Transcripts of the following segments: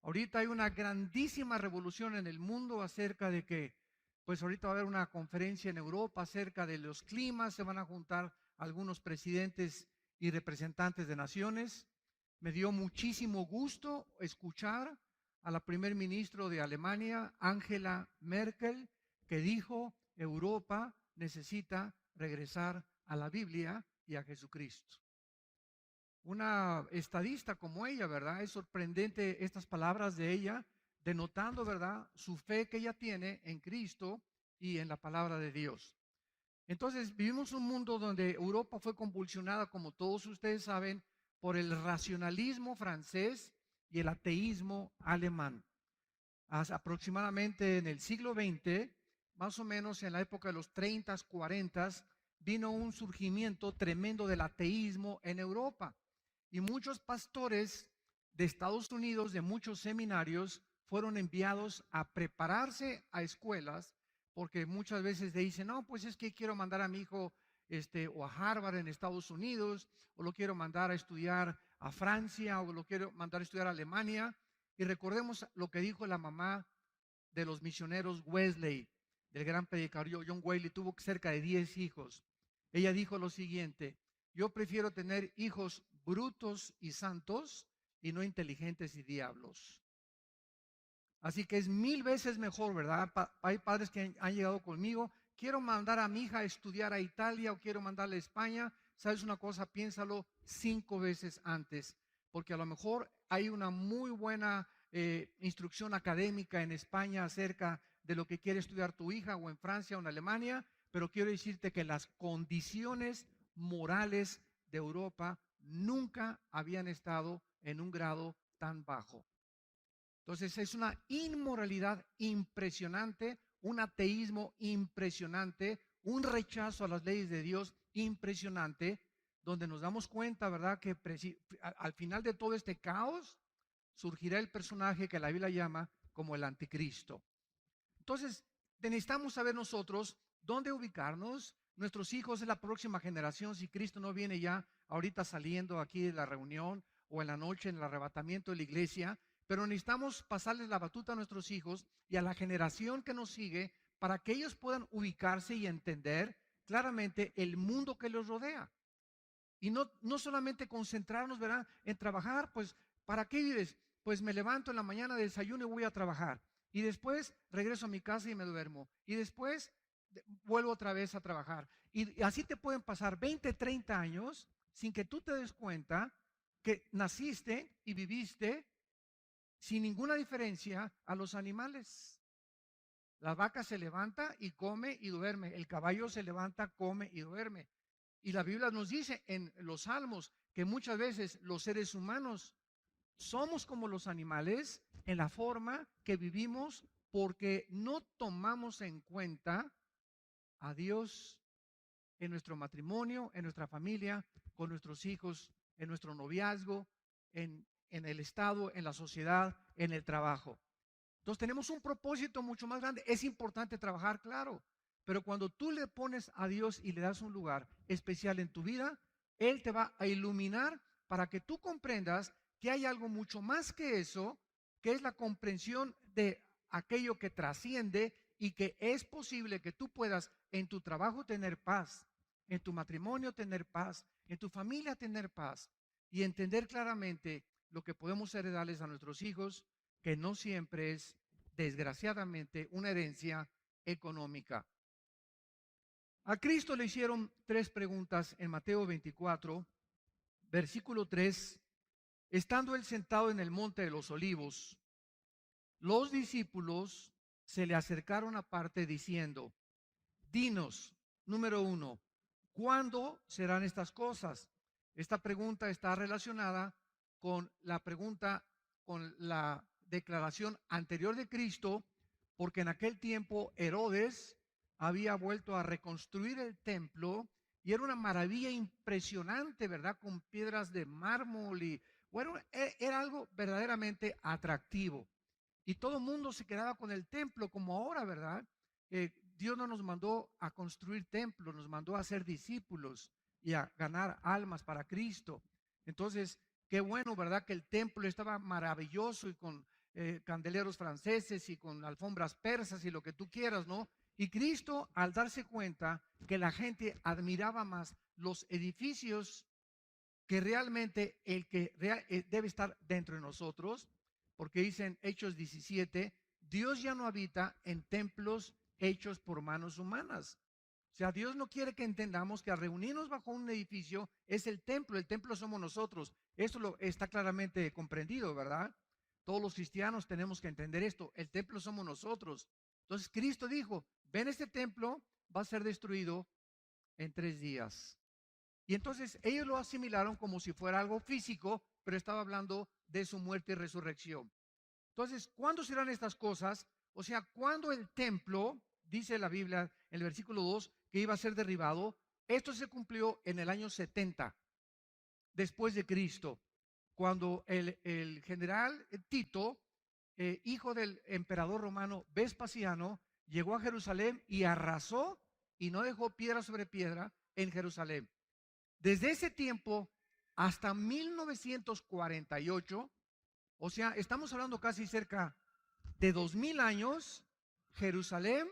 Ahorita hay una grandísima revolución en el mundo acerca de que, pues ahorita va a haber una conferencia en Europa acerca de los climas, se van a juntar algunos presidentes y representantes de naciones. Me dio muchísimo gusto escuchar a la primer ministro de Alemania, Angela Merkel, que dijo, Europa necesita regresar a la Biblia y a Jesucristo. Una estadista como ella, ¿verdad? Es sorprendente estas palabras de ella, denotando, ¿verdad?, su fe que ella tiene en Cristo y en la palabra de Dios. Entonces, vivimos un mundo donde Europa fue convulsionada, como todos ustedes saben, por el racionalismo francés y el ateísmo alemán. Aproximadamente en el siglo XX, más o menos en la época de los 30, 40, vino un surgimiento tremendo del ateísmo en Europa. Y muchos pastores de Estados Unidos, de muchos seminarios, fueron enviados a prepararse a escuelas, porque muchas veces le dicen, no, pues es que quiero mandar a mi hijo o a Harvard en Estados Unidos, o lo quiero mandar a estudiar a Francia, o lo quiero mandar a estudiar a Alemania. Y recordemos lo que dijo la mamá de los misioneros Wesley, del gran predicador John Wesley, tuvo cerca de 10 hijos. Ella dijo lo siguiente: yo prefiero tener hijos brutos y santos y no inteligentes y diablos. Así que es 1000 veces mejor, ¿verdad? Hay padres que han llegado conmigo, quiero mandar a mi hija a estudiar a Italia o quiero mandarle a España. ¿Sabes una cosa? Piénsalo 5 veces antes, porque a lo mejor hay una muy buena instrucción académica en España acerca de lo que quiere estudiar tu hija, o en Francia o en Alemania, pero quiero decirte que las condiciones morales de Europa nunca habían estado en un grado tan bajo. Entonces es una inmoralidad impresionante, un ateísmo impresionante, un rechazo a las leyes de Dios impresionante, donde nos damos cuenta, ¿verdad?, que al final de todo este caos surgirá el personaje que la Biblia llama como el anticristo. Entonces, necesitamos saber nosotros dónde ubicarnos. Nuestros hijos es la próxima generación. Si Cristo no viene ya ahorita saliendo aquí de la reunión o en la noche en el arrebatamiento de la iglesia, pero necesitamos pasarles la batuta a nuestros hijos y a la generación que nos sigue para que ellos puedan ubicarse y entender claramente el mundo que los rodea. Y no solamente concentrarnos, ¿verdad?, en trabajar. Pues, ¿para qué vives? Pues me levanto en la mañana, desayuno y voy a trabajar. Y después regreso a mi casa y me duermo. Y después vuelvo otra vez a trabajar. Y así te pueden pasar 20, 30 años sin que tú te des cuenta que naciste y viviste sin ninguna diferencia a los animales. La vaca se levanta y come y duerme. El caballo se levanta, come y duerme. Y la Biblia nos dice en los Salmos que muchas veces los seres humanos somos como los animales en la forma que vivimos, porque no tomamos en cuenta a Dios en nuestro matrimonio, en nuestra familia, con nuestros hijos, en nuestro noviazgo, en el Estado, en la sociedad, en el trabajo. Entonces tenemos un propósito mucho más grande. Es importante trabajar, claro, pero cuando tú le pones a Dios y le das un lugar especial en tu vida, Él te va a iluminar para que tú comprendas que hay algo mucho más que eso, que es la comprensión de aquello que trasciende, y que es posible que tú puedas en tu trabajo tener paz, en tu matrimonio tener paz, en tu familia tener paz, y entender claramente lo que podemos heredarles a nuestros hijos, que no siempre es, desgraciadamente, una herencia económica. A Cristo le hicieron 3 preguntas en Mateo 24, versículo 3. Estando él sentado en el monte de los olivos, los discípulos se le acercaron aparte diciendo: dinos, número 1, ¿cuándo serán estas cosas? Esta pregunta está relacionada con la pregunta, con la declaración anterior de Cristo, porque en aquel tiempo Herodes había vuelto a reconstruir el templo y era una maravilla impresionante, ¿verdad? Con piedras de mármol y bueno, era algo verdaderamente atractivo. Y todo el mundo se quedaba con el templo, como ahora, ¿verdad? Dios no nos mandó a construir templos, nos mandó a ser discípulos y a ganar almas para Cristo. Entonces, qué bueno, ¿verdad?, que el templo estaba maravilloso y con candeleros franceses y con alfombras persas y lo que tú quieras, ¿no? Y Cristo, al darse cuenta que la gente admiraba más los edificios que realmente debe estar dentro de nosotros, porque dicen Hechos 17, Dios ya no habita en templos hechos por manos humanas. O sea, Dios no quiere que entendamos que al reunirnos bajo un edificio es el templo somos nosotros. Eso está claramente comprendido, ¿verdad? Todos los cristianos tenemos que entender esto, el templo somos nosotros. Entonces Cristo dijo, ven, este templo va a ser destruido en 3 días. Y entonces ellos lo asimilaron como si fuera algo físico, pero estaba hablando de su muerte y resurrección. Entonces, ¿cuándo serán estas cosas? O sea, cuando el templo, dice la Biblia en el versículo 2, que iba a ser derribado, esto se cumplió en el año 70 después de Cristo, cuando el general Tito, hijo del emperador romano Vespasiano, llegó a Jerusalén y arrasó y no dejó piedra sobre piedra en Jerusalén. Desde ese tiempo hasta 1948, o sea, estamos hablando casi cerca de 2000 años, Jerusalén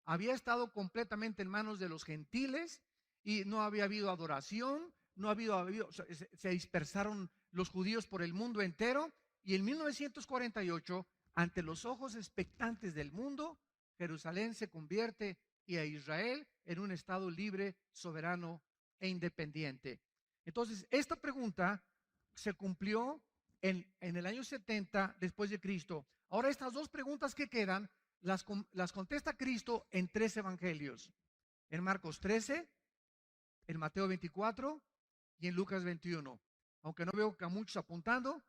había estado completamente en manos de los gentiles y no había habido adoración, no había habido, se dispersaron los judíos por el mundo entero, y en 1948, ante los ojos expectantes del mundo, Jerusalén se convierte y a Israel en un estado libre, soberano e independiente. Entonces, esta pregunta se cumplió en el año 70 después de Cristo. Ahora, estas dos preguntas que quedan las contesta Cristo en 3 evangelios: en Marcos 13, en Mateo 24 y en Lucas 21. Aunque no veo que a muchos apuntando,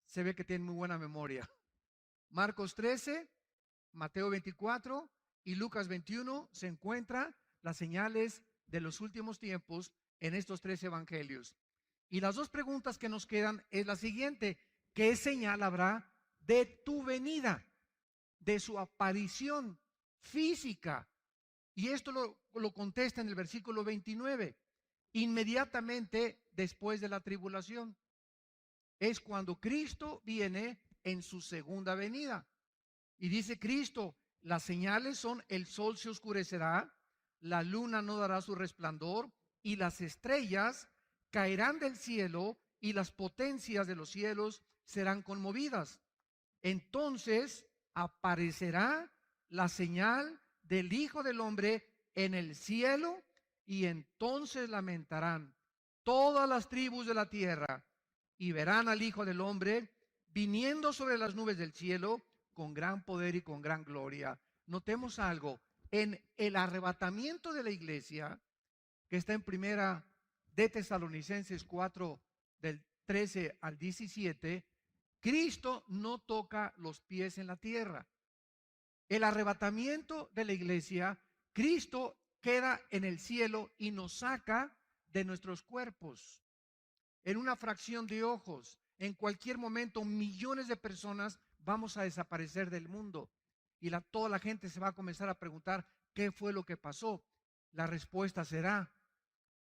se ve que tienen muy buena memoria. Marcos 13, Mateo 24 y Lucas 21 se encuentran las señales de los últimos tiempos en estos 3 evangelios. Y las dos preguntas que nos quedan es la siguiente: ¿qué señal habrá de tu venida, de su aparición física? Y esto lo contesta en el versículo 29. Inmediatamente después de la tribulación es cuando Cristo viene en su segunda venida. Y dice Cristo, las señales son: el sol se oscurecerá, la luna no dará su resplandor, y las estrellas caerán del cielo, y las potencias de los cielos serán conmovidas. Entonces aparecerá la señal del Hijo del Hombre en el cielo, y entonces lamentarán todas las tribus de la tierra, y verán al Hijo del Hombre viniendo sobre las nubes del cielo con gran poder y con gran gloria. Notemos algo: en el arrebatamiento de la iglesia, que está en primera de Tesalonicenses 4, del 13 al 17, Cristo no toca los pies en la tierra. El arrebatamiento de la iglesia, Cristo queda en el cielo y nos saca de nuestros cuerpos en una fracción de ojos. En cualquier momento, millones de personas vamos a desaparecer del mundo, y toda la gente se va a comenzar a preguntar qué fue lo que pasó. La respuesta será: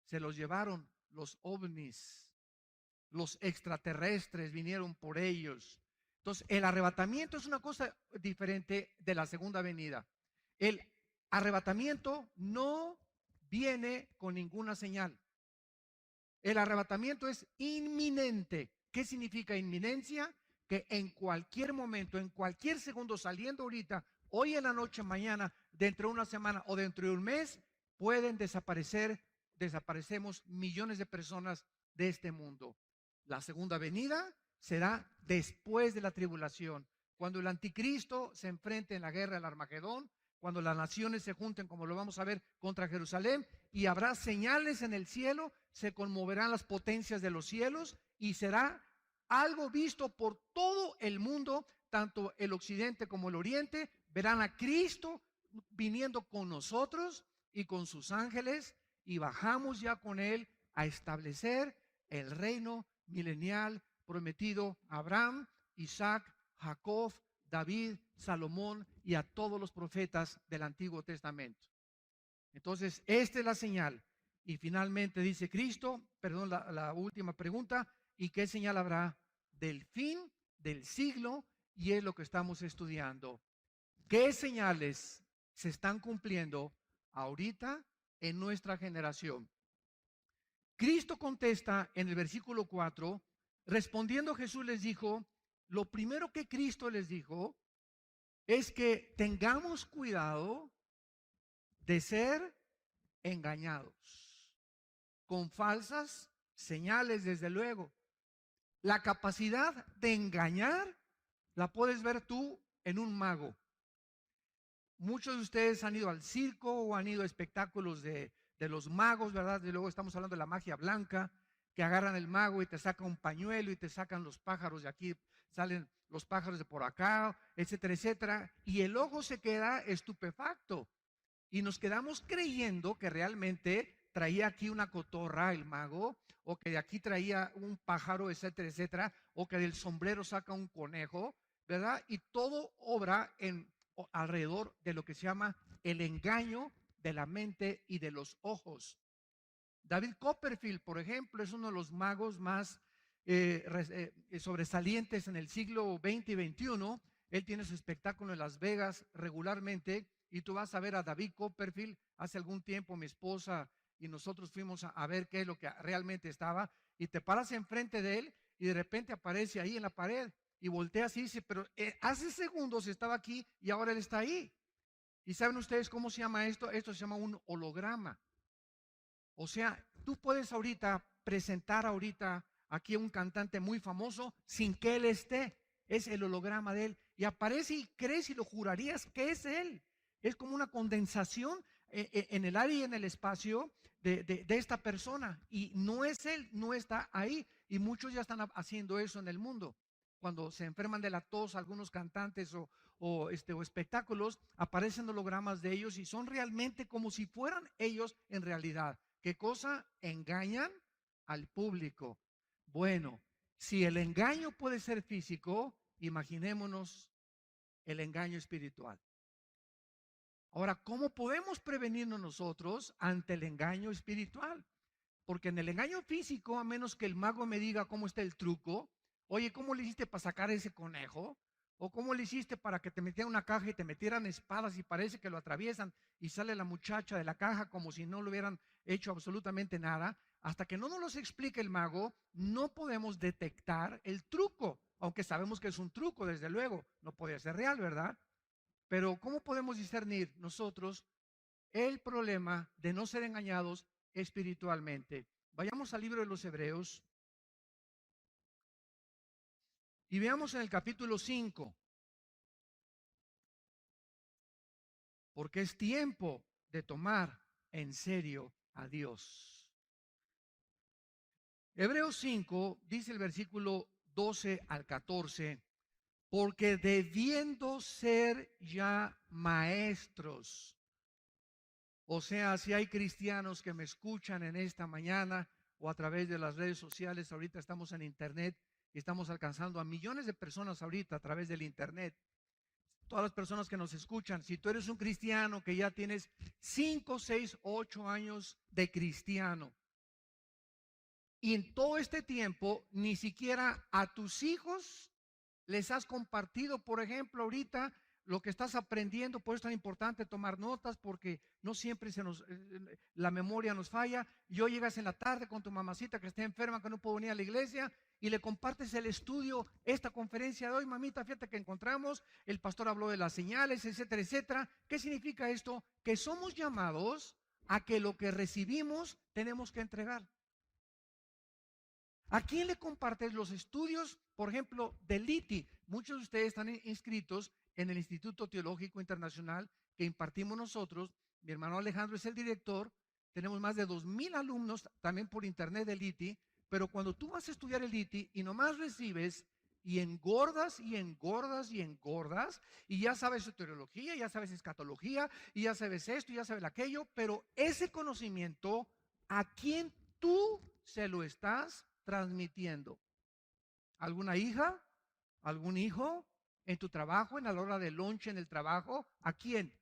se los llevaron los ovnis, los extraterrestres vinieron por ellos. Entonces, el arrebatamiento es una cosa diferente de la segunda venida. El arrebatamiento no viene con ninguna señal. El arrebatamiento es inminente. ¿Qué significa inminencia? Que en cualquier momento, en cualquier segundo, saliendo ahorita, hoy en la noche, mañana, dentro de una semana o dentro de un mes, pueden desaparecemos millones de personas de este mundo. La segunda venida será después de la tribulación, cuando el anticristo se enfrente en la guerra del Armagedón, cuando las naciones se junten, como lo vamos a ver, contra Jerusalén, y habrá señales en el cielo, se conmoverán las potencias de los cielos, y será algo visto por todo el mundo, tanto el occidente como el oriente. Verán a Cristo viniendo con nosotros y con sus ángeles, y bajamos ya con él a establecer el reino milenial prometido a Abraham, Isaac, Jacob, David, Salomón y a todos los profetas del Antiguo Testamento. Entonces, esta es la señal. Y finalmente dice Cristo, perdón, la última pregunta: ¿y qué señal habrá del fin del siglo y es lo que estamos estudiando. ¿Qué señales se están cumpliendo ahorita en nuestra generación? Cristo contesta en el versículo 4, respondiendo Jesús les dijo, lo primero que Cristo les dijo es que tengamos cuidado de ser engañados con falsas señales, desde luego. La capacidad de engañar la puedes ver tú en un mago. Muchos de ustedes han ido al circo o han ido a espectáculos de los magos, ¿verdad? Y luego estamos hablando de la magia blanca, que agarran el mago y te saca un pañuelo y te sacan los pájaros de aquí, salen los pájaros de por acá, etcétera, etcétera. Y el ojo se queda estupefacto. Y nos quedamos creyendo que realmente traía aquí una cotorra el mago, o que de aquí traía un pájaro, etcétera, etcétera, o que del sombrero saca un conejo, ¿verdad? Y todo obra alrededor de lo que se llama el engaño de la mente y de los ojos. David Copperfield, por ejemplo, es uno de los magos más sobresalientes en el siglo XX y XXI. Él tiene su espectáculo en Las Vegas regularmente y tú vas a ver a David Copperfield. Hace algún tiempo mi esposa y nosotros fuimos a ver qué es lo que realmente estaba, y te paras enfrente de él y de repente aparece ahí en la pared y volteas y dice, pero hace segundos estaba aquí y ahora él está ahí. ¿Y saben ustedes cómo se llama esto? Esto se llama un holograma. O sea, tú puedes ahorita presentar ahorita aquí a un cantante muy famoso sin que él esté. Es el holograma de él. Y aparece y crees y lo jurarías que es él. Es como una condensación en el aire y en el espacio de esta persona. Y no es él, no está ahí. Y muchos ya están haciendo eso en el mundo. Cuando se enferman de la tos, algunos cantantes o espectáculos, aparecen hologramas de ellos y son realmente como si fueran ellos en realidad. ¿Qué cosa? Engañan al público. Bueno, si el engaño puede ser físico, imaginémonos el engaño espiritual. Ahora, ¿cómo podemos prevenirnos nosotros ante el engaño espiritual? Porque en el engaño físico, a menos que el mago me diga cómo está el truco, oye, ¿cómo le hiciste para sacar ese conejo? ¿O cómo le hiciste para que te metieran una caja y te metieran espadas y parece que lo atraviesan y sale la muchacha de la caja como si no le hubieran hecho absolutamente nada? Hasta que no nos los explique el mago, no podemos detectar el truco, aunque sabemos que es un truco, desde luego, no puede ser real, ¿verdad? Pero ¿cómo podemos discernir nosotros el problema de no ser engañados espiritualmente? Vayamos al libro de los Hebreos y veamos en el capítulo 5, porque es tiempo de tomar en serio a Dios. Hebreos 5 dice el versículo 12 al 14, porque debiendo ser ya maestros. O sea, si hay cristianos que me escuchan en esta mañana o a través de las redes sociales, ahorita estamos en internet y estamos alcanzando a millones de personas ahorita a través del internet. Todas las personas que nos escuchan, si tú eres un cristiano que ya tienes 5, 6, 8 años de cristiano y en todo este tiempo ni siquiera a tus hijos les has compartido, por ejemplo, ahorita lo que estás aprendiendo, por eso es tan importante tomar notas, porque no siempre la memoria nos falla. Y hoy llegas en la tarde con tu mamacita que está enferma, que no puede venir a la iglesia, y le compartes el estudio, esta conferencia de hoy, mamita, fíjate que encontramos, el pastor habló de las señales, etcétera, etcétera. ¿Qué significa esto? Que somos llamados a que lo que recibimos tenemos que entregar. ¿A quién le compartes los estudios, por ejemplo, del ITI? Muchos de ustedes están inscritos en el Instituto Teológico Internacional que impartimos nosotros. Mi hermano Alejandro es el director. Tenemos más de 2,000 alumnos también por internet del ITI. Pero cuando tú vas a estudiar el ITI y nomás recibes y engordas y engordas y engordas, y ya sabes teología, ya sabes escatología, y ya sabes esto, y ya sabes aquello, pero ese conocimiento, ¿a quién tú se lo estás transmitiendo? ¿Alguna hija? ¿Algún hijo? ¿En tu trabajo? ¿En la hora de lunch en el trabajo? ¿A quién?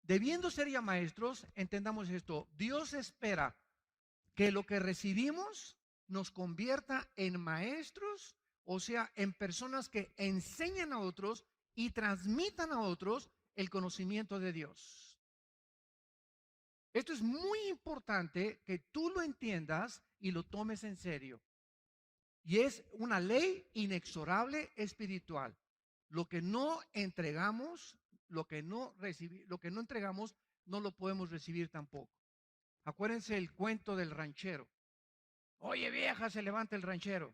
Debiendo ser ya maestros, entendamos esto. Dios espera que lo que recibimos nos convierta en maestros o sea, en personas que enseñan a otros y transmitan a otros el conocimiento de Dios. Esto es muy importante que tú lo entiendas y lo tomes en serio. Y es una ley inexorable espiritual. Lo que no entregamos, lo que no entregamos, no lo podemos recibir tampoco. Acuérdense el cuento del ranchero. Oye, vieja, se levanta el ranchero.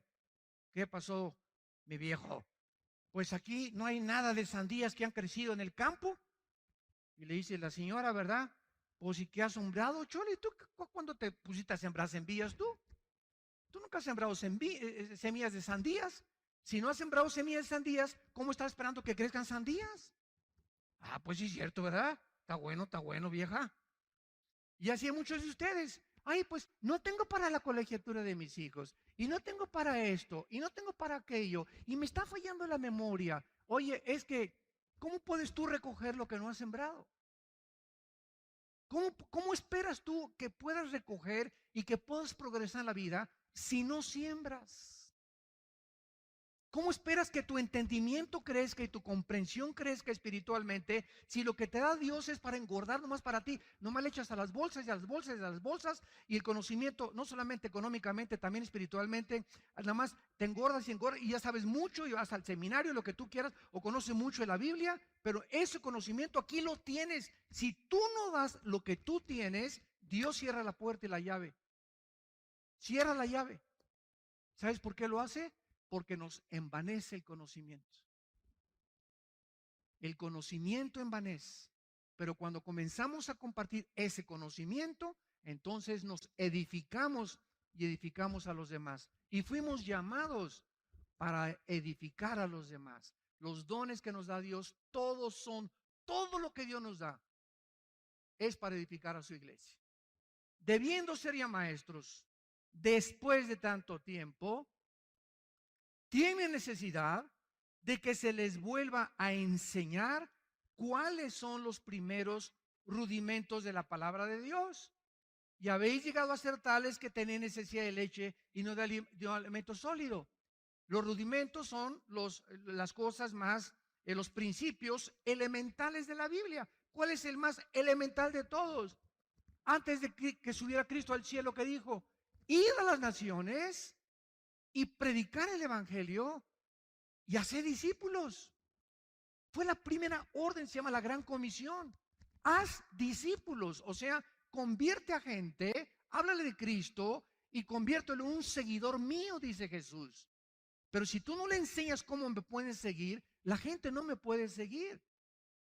¿Qué pasó, mi viejo? Pues aquí no hay nada de sandías que han crecido en el campo. Y le dice la señora, ¿verdad? Pues ¿y qué has sembrado, Chole? ¿Tú cuándo te pusiste a sembrar semillas tú? Tú nunca has sembrado semillas de sandías. Si no has sembrado semillas de sandías, ¿cómo estás esperando que crezcan sandías? Ah, pues sí es cierto, ¿verdad? Está bueno, vieja. Y así hay muchos de ustedes. Ay, pues no tengo para la colegiatura de mis hijos. Y no tengo para esto. Y no tengo para aquello. Y me está fallando la memoria. Oye, es que, ¿cómo puedes tú recoger lo que no has sembrado? ¿Cómo esperas tú que puedas recoger y que puedas progresar en la vida si no siembras? ¿Cómo esperas que tu entendimiento crezca y tu comprensión crezca espiritualmente si lo que te da Dios es para engordar nomás para ti? Nomás le echas a las bolsas y a las bolsas y a las bolsas y el conocimiento, no solamente económicamente, también espiritualmente, nada más te engordas y ya sabes mucho y vas al seminario, lo que tú quieras, o conoces mucho de la Biblia, pero ese conocimiento aquí lo tienes. Si tú no das lo que tú tienes, Dios cierra la puerta y la llave. Cierra la llave. ¿Sabes por qué lo hace? Porque nos envanece el conocimiento. El conocimiento envanece. Pero cuando comenzamos a compartir ese conocimiento, entonces nos edificamos y edificamos a los demás. Y fuimos llamados para edificar a los demás. Los dones que nos da Dios, todo lo que Dios nos da es para edificar a su iglesia. Debiendo ser ya maestros, después de tanto tiempo, tienen necesidad de que se les vuelva a enseñar cuáles son los primeros rudimentos de la palabra de Dios. Y habéis llegado a ser tales que tenéis necesidad de leche y no de alimento sólido. Los rudimentos son las cosas más, los principios elementales de la Biblia. ¿Cuál es el más elemental de todos? Antes de que subiera Cristo al cielo, que dijo: ir a las naciones y predicar el evangelio y hacer discípulos. Fue la primera orden, se llama la Gran Comisión. Haz discípulos, o sea, convierte a gente, háblale de Cristo y conviértelo en un seguidor mío, dice Jesús. Pero si tú no le enseñas cómo me pueden seguir, la gente no me puede seguir.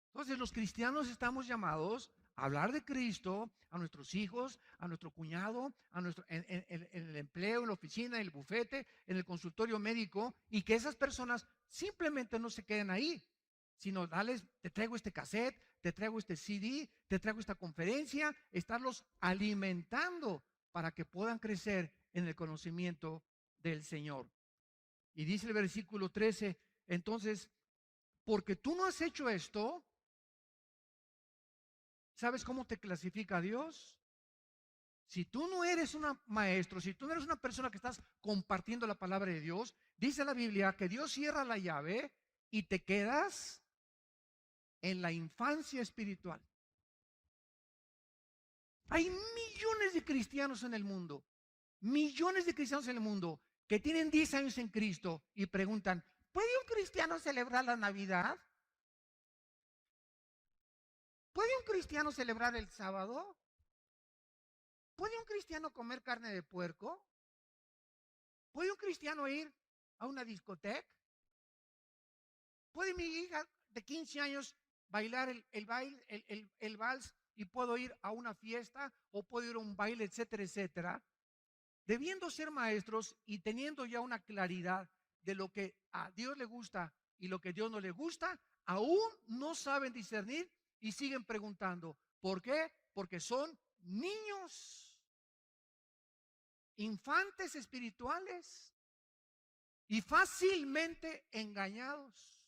Entonces los cristianos estamos llamados a hablar de Cristo a nuestros hijos, a nuestro cuñado, en el empleo, en la oficina, en el bufete, en el consultorio médico, y que esas personas simplemente no se queden ahí, sino dales, te traigo este cassette, te traigo este CD, te traigo esta conferencia, estarlos alimentando para que puedan crecer en el conocimiento del Señor. Y dice el versículo 13, entonces, porque tú no has hecho esto, ¿sabes cómo te clasifica Dios? Si tú no eres un maestro, si tú no eres una persona que estás compartiendo la palabra de Dios, dice la Biblia que Dios cierra la llave y te quedas en la infancia espiritual. Hay millones de cristianos en el mundo, millones de cristianos en el mundo que tienen 10 años en Cristo y preguntan: ¿puede un cristiano celebrar la Navidad? ¿Puede un cristiano celebrar el sábado? ¿Puede un cristiano comer carne de puerco? ¿Puede un cristiano ir a una discoteca? ¿Puede mi hija de 15 años bailar el vals y puedo ir a una fiesta o puedo ir a un baile, etcétera, etcétera? Debiendo ser maestros y teniendo ya una claridad de lo que a Dios le gusta y lo que a Dios no le gusta, aún no saben discernir y siguen preguntando. ¿Por qué? Porque son niños, infantes espirituales y fácilmente engañados.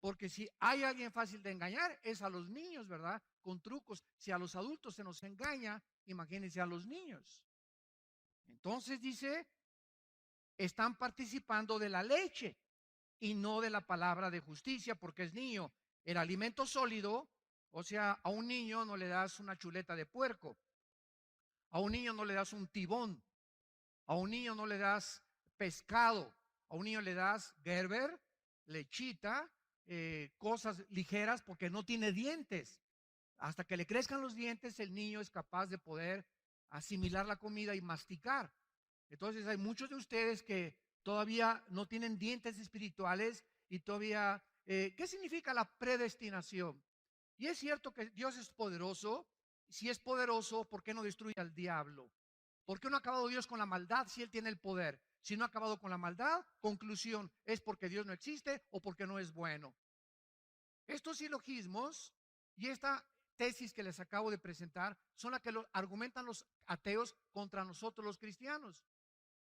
Porque si hay alguien fácil de engañar es a los niños, ¿verdad? Con trucos. Si a los adultos se nos engaña, imagínense a los niños. Entonces dice, están participando de la leche y no de la palabra de justicia, porque es niño. El alimento sólido, o sea, a un niño no le das una chuleta de puerco, a un niño no le das un tibón, a un niño no le das pescado, a un niño le das Gerber, lechita, cosas ligeras porque no tiene dientes. Hasta que le crezcan los dientes, el niño es capaz de poder asimilar la comida y masticar. Entonces hay muchos de ustedes que todavía no tienen dientes espirituales y todavía, ¿qué significa la predestinación? Y es cierto que Dios es poderoso. Si es poderoso, ¿por qué no destruye al diablo? ¿Por qué no ha acabado Dios con la maldad si Él tiene el poder? Si no ha acabado con la maldad, conclusión, es porque Dios no existe o porque no es bueno. Estos silogismos y esta tesis que les acabo de presentar son las que argumentan los ateos contra nosotros los cristianos.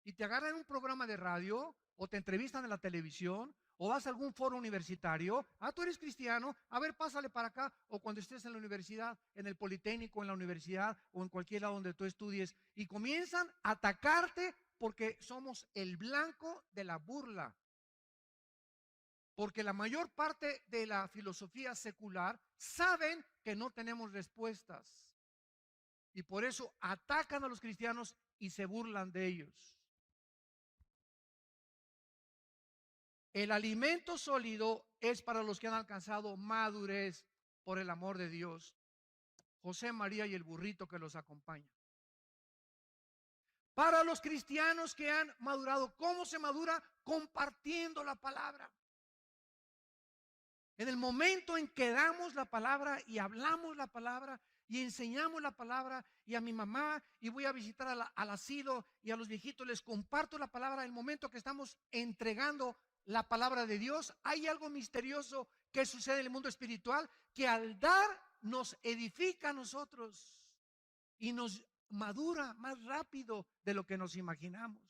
Y te agarran en un programa de radio o te entrevistan en la televisión o vas a algún foro universitario. Ah, tú eres cristiano, a ver, pásale para acá. O cuando estés en la universidad, en el Politécnico, en la universidad o en cualquier lado donde tú estudies, y comienzan a atacarte porque somos el blanco de la burla. Porque la mayor parte de la filosofía secular saben que no tenemos respuestas. Y por eso atacan a los cristianos y se burlan de ellos. El alimento sólido es para los que han alcanzado madurez por el amor de Dios. José, María y el burrito que los acompaña. Para los cristianos que han madurado, ¿cómo se madura? Compartiendo la palabra. En el momento en que damos la palabra y hablamos la palabra y enseñamos la palabra, y a mi mamá y voy a visitar al asilo y a los viejitos les comparto la palabra, el momento que estamos entregando la palabra de Dios, hay algo misterioso que sucede en el mundo espiritual, que al dar nos edifica a nosotros y nos madura más rápido de lo que nos imaginamos.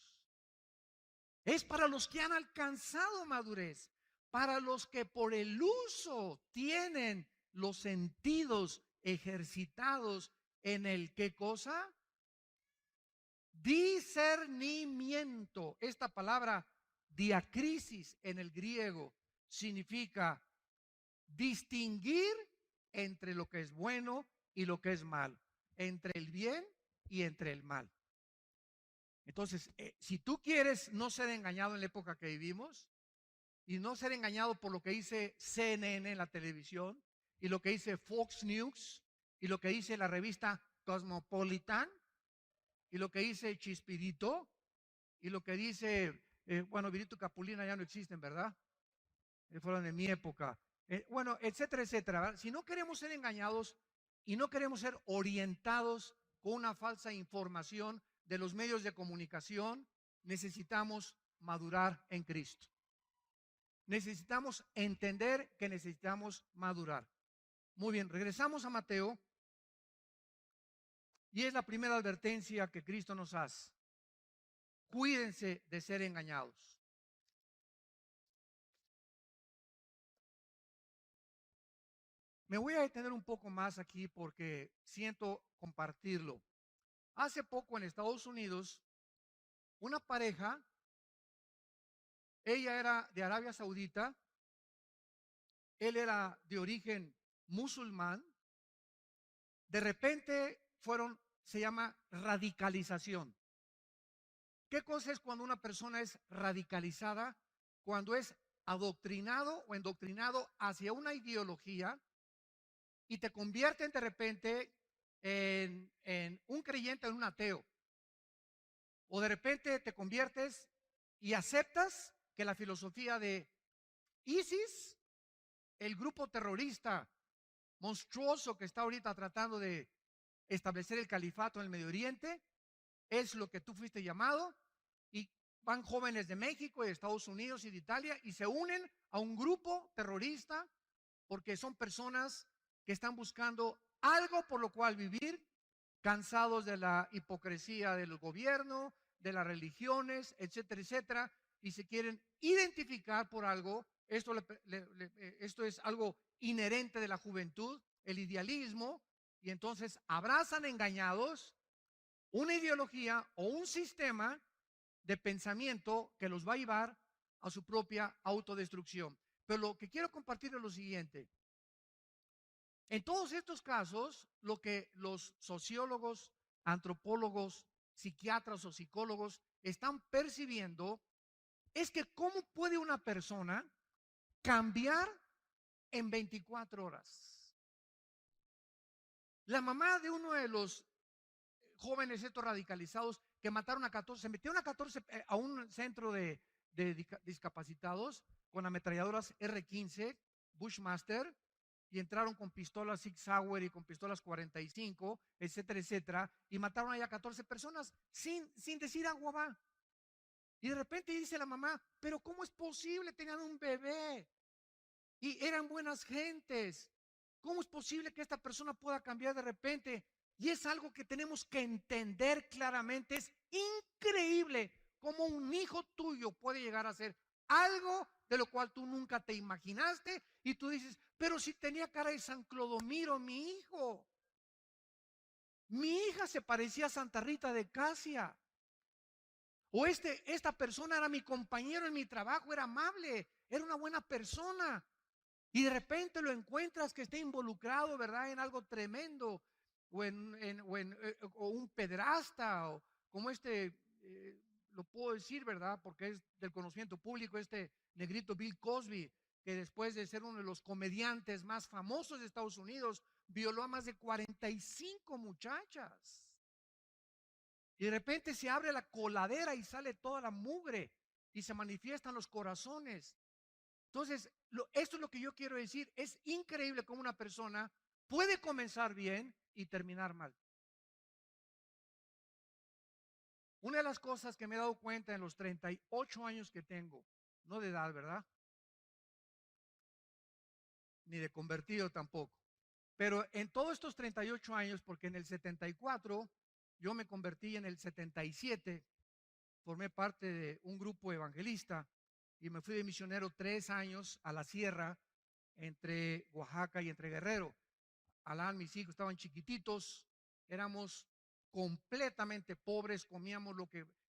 Es para los que han alcanzado madurez, para los que por el uso tienen los sentidos ejercitados en el ¿qué cosa? Discernimiento. Esta palabra diacrisis en el griego significa distinguir entre lo que es bueno y lo que es malo, entre el bien y entre el mal. Entonces, si tú quieres no ser engañado en la época que vivimos y no ser engañado por lo que dice CNN en la televisión y lo que dice Fox News y lo que dice la revista Cosmopolitan y lo que dice Chispirito y lo que dice, bueno, Virito y Capulina ya no existen, ¿verdad? Fueron de mi época. Bueno, etcétera, etcétera, ¿verdad? Si no queremos ser engañados y no queremos ser orientados con una falsa información de los medios de comunicación, necesitamos madurar en Cristo. Necesitamos entender que necesitamos madurar. Muy bien, regresamos a Mateo y es la primera advertencia que Cristo nos hace. Cuídense de ser engañados. Me voy a detener un poco más aquí porque siento compartirlo. Hace poco en Estados Unidos, una pareja, ella era de Arabia Saudita, él era de origen musulmán, de repente se llama radicalización. ¿Qué cosa es cuando una persona es radicalizada? Cuando es adoctrinado o endoctrinado hacia una ideología y te convierten de repente en un creyente, en un ateo. O de repente te conviertes y aceptas que la filosofía de ISIS, el grupo terrorista monstruoso que está ahorita tratando de establecer el califato en el Medio Oriente, es lo que tú fuiste llamado, y van jóvenes de México, de Estados Unidos y de Italia y se unen a un grupo terrorista porque son personas que están buscando algo por lo cual vivir, cansados de la hipocresía del gobierno, de las religiones, etcétera, etcétera, y se quieren identificar por algo. Esto es algo inherente de la juventud, el idealismo, y entonces abrazan engañados una ideología o un sistema de pensamiento que los va a llevar a su propia autodestrucción. Pero lo que quiero compartir es lo siguiente. En todos estos casos, lo que los sociólogos, antropólogos, psiquiatras o psicólogos están percibiendo es que cómo puede una persona cambiar en 24 horas. La mamá de uno de los jóvenes estos radicalizados que mataron a 14, se metieron a 14 a un centro de discapacitados con ametralladoras R15 Bushmaster, y entraron con pistolas Sig Sauer y con pistolas 45, etcétera, etcétera, y mataron allá a 14 personas sin decir agua va. Y de repente dice la mamá, pero ¿cómo es posible? Tenían un bebé y eran buenas gentes. ¿Cómo es posible que esta persona pueda cambiar de repente? Y es algo que tenemos que entender claramente. Es increíble cómo un hijo tuyo puede llegar a ser algo de lo cual tú nunca te imaginaste. Y tú dices, pero si tenía cara de San Clodomiro, mi hijo. Mi hija se parecía a Santa Rita de Casia. O esta persona era mi compañero en mi trabajo, era amable, era una buena persona. Y de repente lo encuentras que está involucrado, ¿verdad?, en algo tremendo, o un pedrasta, o como lo puedo decir, ¿verdad?, porque es del conocimiento público, este negrito Bill Cosby, que después de ser uno de los comediantes más famosos de Estados Unidos, violó a más de 45 muchachas. Y de repente se abre la coladera y sale toda la mugre y se manifiestan los corazones. Entonces, esto es lo que yo quiero decir. Es increíble cómo una persona puede comenzar bien y terminar mal. Una de las cosas que me he dado cuenta en los 38 años que tengo, no de edad, ¿verdad?, ni de convertido tampoco, pero en todos estos 38 años, porque en el 74 yo me convertí, en el 77 formé parte de un grupo evangelista y me fui de misionero 3 años a la sierra entre Oaxaca y entre Guerrero. Alán, mis hijos estaban chiquititos, éramos completamente pobres, comíamos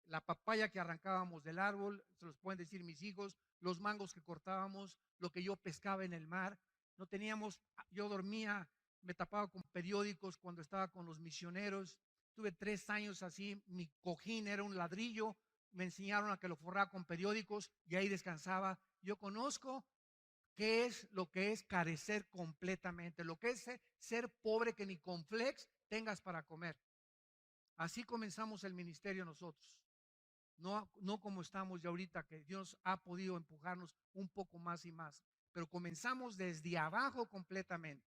la papaya que arrancábamos del árbol, se los pueden decir mis hijos, los mangos que cortábamos, lo que yo pescaba en el mar. No teníamos, yo dormía, me tapaba con periódicos cuando estaba con los misioneros. Tuve 3 años así, mi cojín era un ladrillo, me enseñaron a que lo forraba con periódicos y ahí descansaba. Yo conozco qué es lo que es carecer completamente, lo que es ser pobre, que ni con flex tengas para comer. Así comenzamos el ministerio nosotros, no como estamos ya ahorita, que Dios ha podido empujarnos un poco más y más, pero comenzamos desde abajo completamente.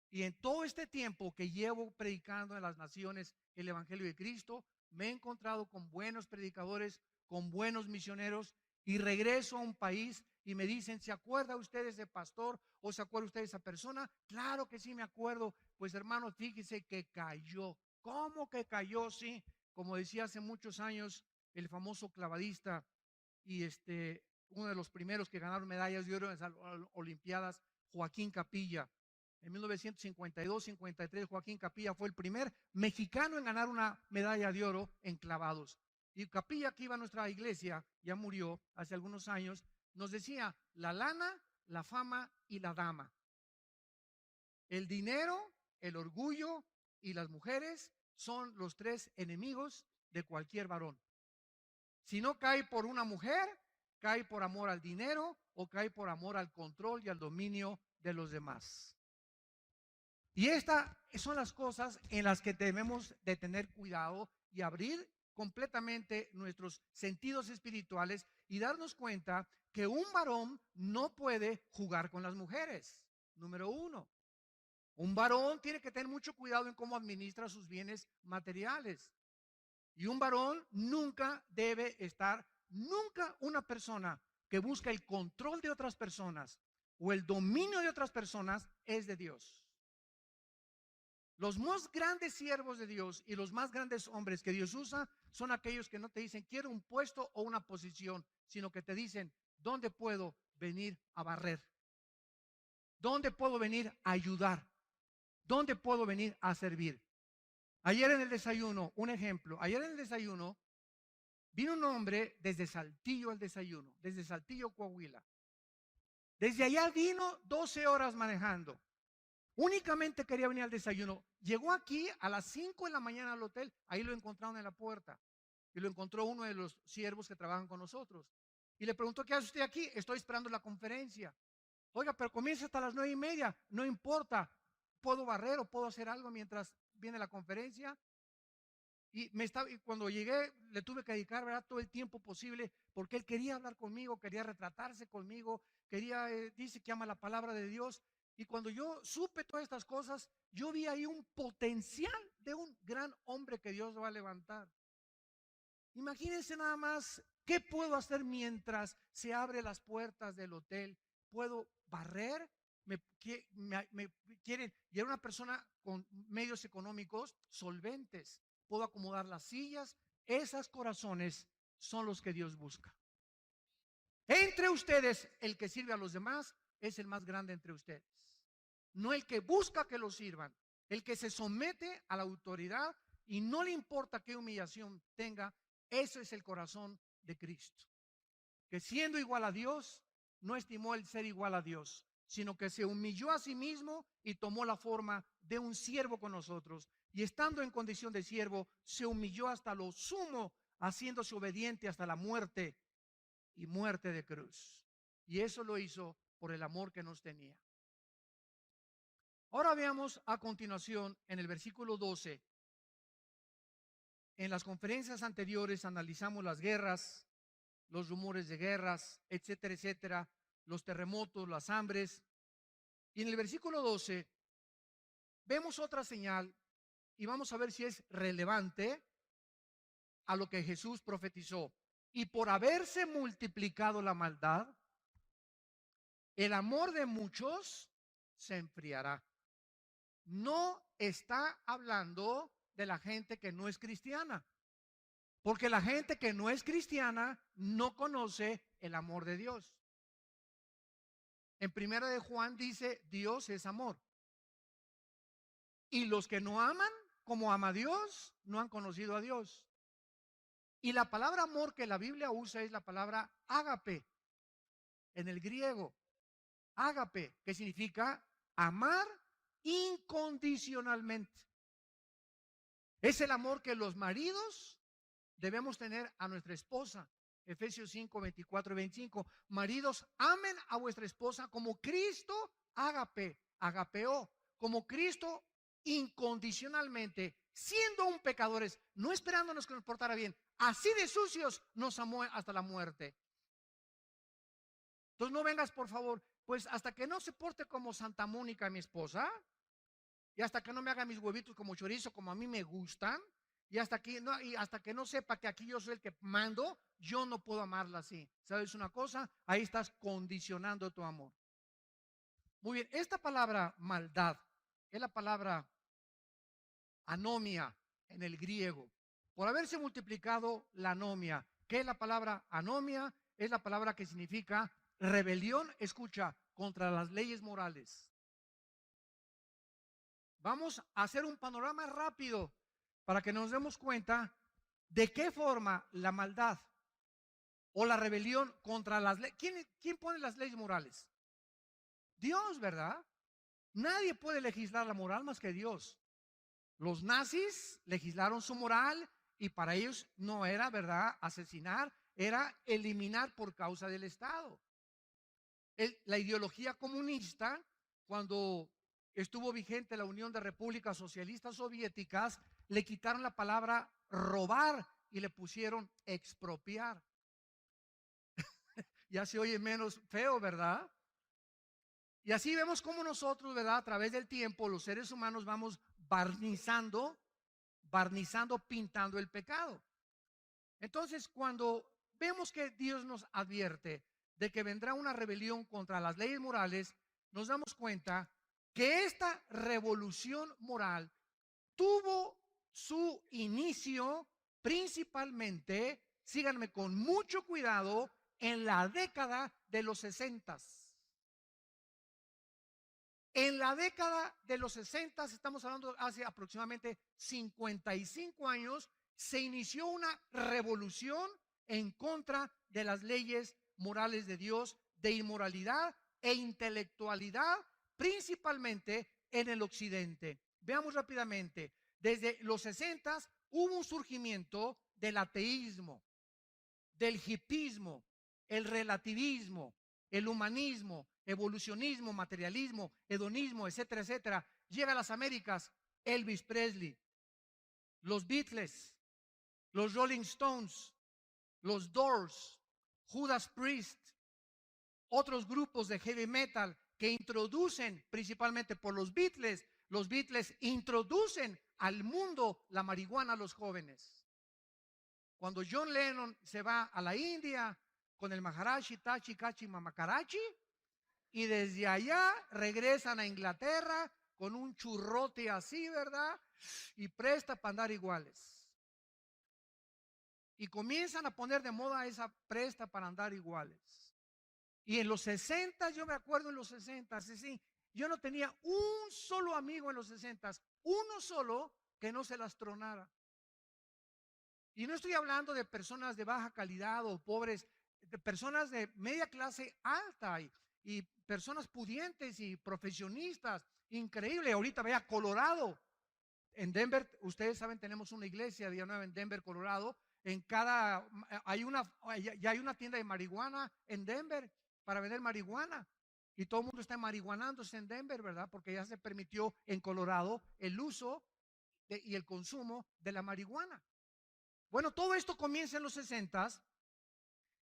Y en todo este tiempo que llevo predicando en las naciones el Evangelio de Cristo, me he encontrado con buenos predicadores, con buenos misioneros, y regreso a un país y me dicen, ¿se acuerda usted de ese pastor o se acuerda usted de esa persona? Claro que sí me acuerdo. Pues hermano, fíjese que cayó. ¿Cómo que cayó? Sí, como decía hace muchos años el famoso clavadista y uno de los primeros que ganaron medallas de oro en las Olimpiadas, Joaquín Capilla. En 1952-53, Joaquín Capilla fue el primer mexicano en ganar una medalla de oro en clavados. Y Capilla, que iba a nuestra iglesia, ya murió hace algunos años, nos decía: la lana, la fama y la dama. El dinero, el orgullo y las mujeres son los 3 enemigos de cualquier varón. Si no cae por una mujer, cae por amor al dinero o cae por amor al control y al dominio de los demás. Y estas son las cosas en las que debemos de tener cuidado y abrir completamente nuestros sentidos espirituales y darnos cuenta que un varón no puede jugar con las mujeres. Número 1. Un varón tiene que tener mucho cuidado en cómo administra sus bienes materiales. Y un varón nunca debe estar, nunca una persona que busca el control de otras personas o el dominio de otras personas es de Dios. Los más grandes siervos de Dios y los más grandes hombres que Dios usa son aquellos que no te dicen quiero un puesto o una posición, sino que te dicen ¿dónde puedo venir a barrer? ¿Dónde puedo venir a ayudar? ¿Dónde puedo venir a servir? Ayer en el desayuno, un ejemplo, ayer en el desayuno Vino un hombre desde Saltillo al desayuno, desde Saltillo, Coahuila. Desde allá vino 12 horas manejando. Únicamente quería venir al desayuno. Llegó aquí a las 5 de la mañana al hotel. Ahí lo encontraron en la puerta. Y lo encontró uno de los siervos que trabajan con nosotros. Y le preguntó: ¿qué hace usted aquí? Estoy esperando la conferencia. Oiga, pero comienza hasta las 9:30. No importa. Puedo barrer o puedo hacer algo mientras viene la conferencia. Y cuando llegué, le tuve que dedicar, ¿verdad?, todo el tiempo posible, porque él quería hablar conmigo, quería retratarse conmigo, dice que ama la palabra de Dios. Y cuando yo supe todas estas cosas, yo vi ahí un potencial de un gran hombre que Dios va a levantar. Imagínense nada más, ¿qué puedo hacer mientras se abren las puertas del hotel? ¿Puedo barrer? Me quieren, y era una persona con medios económicos solventes. Puedo acomodar las sillas. Esos corazones son los que Dios busca. Entre ustedes, el que sirve a los demás es el más grande entre ustedes. No el que busca que lo sirvan, el que se somete a la autoridad y no le importa qué humillación tenga. Ese es el corazón de Cristo, que siendo igual a Dios, no estimó el ser igual a Dios, sino que se humilló a sí mismo y tomó la forma de un siervo con nosotros. Y estando en condición de siervo, se humilló hasta lo sumo, haciéndose obediente hasta la muerte y muerte de cruz. Y eso lo hizo por el amor que nos tenía. Ahora veamos a continuación en el versículo 12. En las conferencias anteriores analizamos las guerras, los rumores de guerras, etcétera, etcétera, los terremotos, las hambres. Y en el versículo 12 vemos otra señal y vamos a ver si es relevante a lo que Jesús profetizó. Y por haberse multiplicado la maldad, el amor de muchos se enfriará. No está hablando de la gente que no es cristiana, porque la gente que no es cristiana no conoce el amor de Dios. En primera de Juan dice: Dios es amor. Y los que no aman como ama Dios, no han conocido a Dios. Y la palabra amor que la Biblia usa es la palabra ágape, en el griego. Ágape, que significa amar incondicionalmente. Es el amor que los maridos debemos tener a nuestra esposa. Efesios 5, 24 y 25. Maridos, amen a vuestra esposa como Cristo agapeó, como Cristo incondicionalmente, siendo aún pecadores, no esperándonos que nos portara bien, así de sucios nos amó hasta la muerte. Entonces no vengas, por favor, pues hasta que no se porte como Santa Mónica, mi esposa, y hasta que no me haga mis huevitos como chorizo, como a mí me gustan, y hasta que no sepa que aquí yo soy el que mando, yo no puedo amarla así. ¿Sabes una cosa? Ahí estás condicionando tu amor. Muy bien, esta palabra maldad es la palabra anomia en el griego. Por haberse multiplicado la anomia. ¿Qué es la palabra anomia? Es la palabra que significa rebelión, escucha, contra las leyes morales. Vamos a hacer un panorama rápido para que nos demos cuenta de qué forma la maldad o la rebelión contra las leyes. ¿Quién pone las leyes morales? Dios, ¿verdad? Nadie puede legislar la moral más que Dios. Los nazis legislaron su moral y para ellos no era, ¿verdad?, asesinar, era eliminar por causa del Estado. La ideología comunista, cuando estuvo vigente la Unión de Repúblicas Socialistas Soviéticas, le quitaron la palabra robar y le pusieron expropiar. Ya se oye menos feo, ¿verdad? Y así vemos cómo nosotros, ¿verdad?, a través del tiempo, los seres humanos vamos barnizando, pintando el pecado. Entonces, cuando vemos que Dios nos advierte de que vendrá una rebelión contra las leyes morales, nos damos cuenta que esta revolución moral tuvo su inicio principalmente, síganme con mucho cuidado, en la década de los 60. En la década de los 60, estamos hablando hace aproximadamente 55 años, se inició una revolución en contra de las leyes morales de Dios, de inmoralidad e intelectualidad, principalmente en el occidente. Veamos rápidamente. Desde los 60 hubo un surgimiento del ateísmo, del hipismo, el relativismo, el humanismo, evolucionismo, materialismo, hedonismo, etcétera, etcétera. Llega a las Américas Elvis Presley, los Beatles, los Rolling Stones, los Doors, Judas Priest, otros grupos de heavy metal que introducen, principalmente por los Beatles introducen al mundo la marihuana a los jóvenes. Cuando John Lennon se va a la India con el Maharaji, Tachi, Kachi, Mamakarachi, y desde allá regresan a Inglaterra con un churrote así, ¿verdad? Y presta para andar iguales. Y comienzan a poner de moda esa presta para andar iguales. Y en los 60, yo me acuerdo en los 60, sí, yo no tenía un solo amigo en los 60, uno solo que no se las tronara. Y no estoy hablando de personas de baja calidad o pobres, de personas de media clase alta y personas pudientes y profesionistas. Increíble. Ahorita vea Colorado. En Denver, ustedes saben, tenemos una iglesia Día Nueva en Denver, Colorado. Ya hay una tienda de marihuana en Denver para vender marihuana. Y todo el mundo está marihuanándose en Denver, ¿verdad? Porque ya se permitió en Colorado el uso y el consumo de la marihuana. Bueno, todo esto comienza en los 60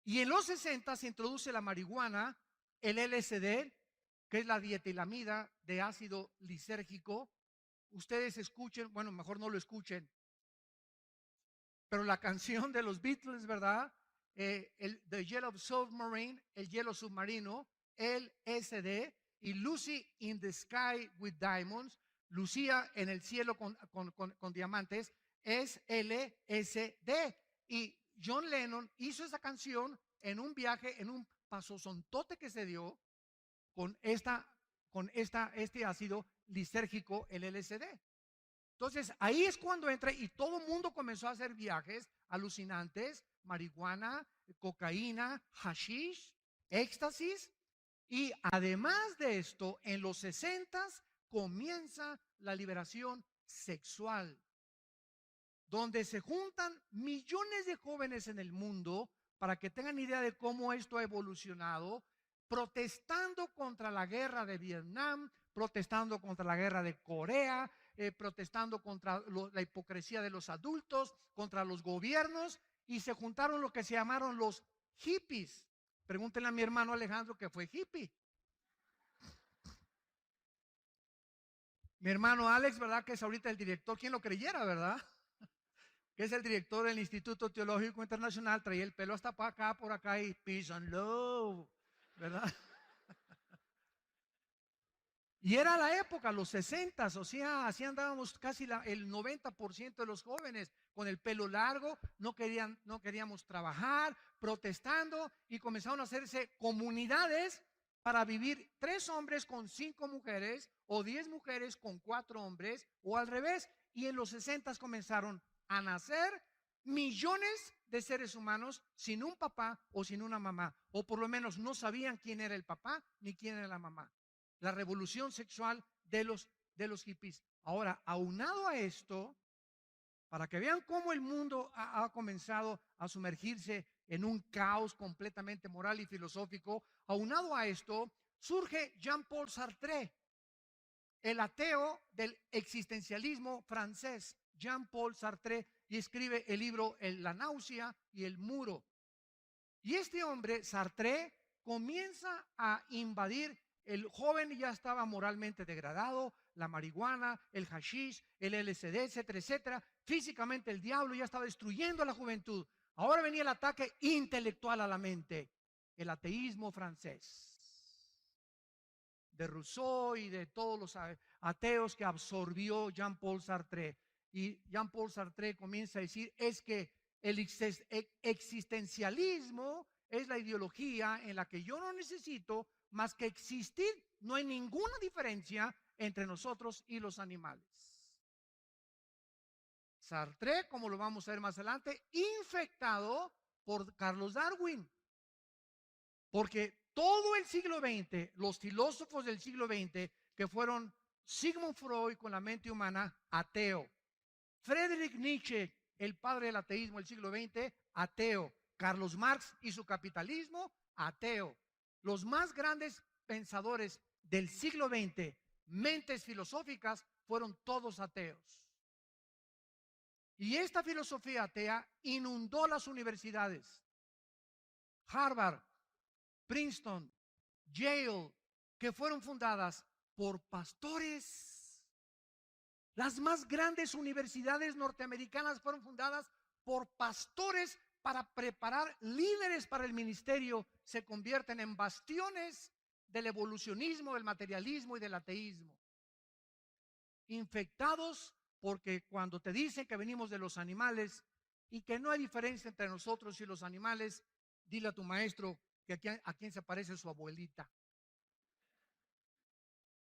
y en los 60 se introduce la marihuana, el LSD, que es la dietilamida de ácido lisérgico. Ustedes escuchen, bueno, mejor no lo escuchen, pero la canción de los Beatles, ¿verdad? The Yellow Submarine, el hielo submarino, LSD, y Lucy in the Sky with Diamonds, Lucía en el cielo con diamantes, es LSD. Y John Lennon hizo esa canción en un viaje, en un pasosontote que se dio con este ácido lisérgico, el LSD. Entonces ahí es cuando entra y todo el mundo comenzó a hacer viajes alucinantes, marihuana, cocaína, hashish, éxtasis. Y además de esto, en los 60 comienza la liberación sexual, donde se juntan millones de jóvenes en el mundo, para que tengan idea de cómo esto ha evolucionado, protestando contra la guerra de Vietnam, protestando contra la guerra de Corea, protestando contra la hipocresía de los adultos, contra los gobiernos, y se juntaron lo que se llamaron los hippies. Pregúntenle a mi hermano Alejandro, que fue hippie. Mi hermano Alex, ¿verdad? Que es ahorita el director, ¿quién lo creyera, verdad? Que es el director del Instituto Teológico Internacional, traía el pelo hasta por acá y peace and love, ¿verdad? Y era la época, los 60, o sea, así andábamos casi el 90% de los jóvenes con el pelo largo, no queríamos trabajar, protestando, y comenzaron a hacerse comunidades para vivir 3 hombres con 5 mujeres o 10 mujeres con 4 hombres o al revés. Y en los 60 comenzaron a nacer millones de seres humanos sin un papá o sin una mamá, o por lo menos no sabían quién era el papá ni quién era la mamá. La revolución sexual de los hippies. Ahora, aunado a esto, para que vean cómo el mundo ha comenzado a sumergirse en un caos completamente moral y filosófico, aunado a esto, surge Jean-Paul Sartre, el ateo del existencialismo francés, Jean-Paul Sartre, y escribe el libro La náusea y el muro. Y este hombre, Sartre, comienza a invadir. El joven ya estaba moralmente degradado, la marihuana, el hashish, el LSD, etcétera, etcétera. Físicamente el diablo ya estaba destruyendo a la juventud. Ahora venía el ataque intelectual a la mente, el ateísmo francés, de Rousseau y de todos los ateos que absorbió Jean-Paul Sartre. Y Jean-Paul Sartre comienza a decir, es que el existencialismo es la ideología en la que yo no necesito más que existir. No hay ninguna diferencia entre nosotros y los animales. Sartre, como lo vamos a ver más adelante, infectado por Carlos Darwin. Porque todo el siglo XX, los filósofos del siglo XX, que fueron Sigmund Freud con la mente humana, ateo. Friedrich Nietzsche, el padre del ateísmo del siglo XX, ateo. Carlos Marx y su capitalismo, ateo. Los más grandes pensadores del siglo XX, mentes filosóficas, fueron todos ateos. Y esta filosofía atea inundó las universidades. Harvard, Princeton, Yale, que fueron fundadas por pastores. Las más grandes universidades norteamericanas fueron fundadas por pastores para preparar líderes para el ministerio. Se convierten en bastiones del evolucionismo, del materialismo y del ateísmo. Infectados porque cuando te dicen que venimos de los animales y que no hay diferencia entre nosotros y los animales, dile a tu maestro que a quién se parece su abuelita.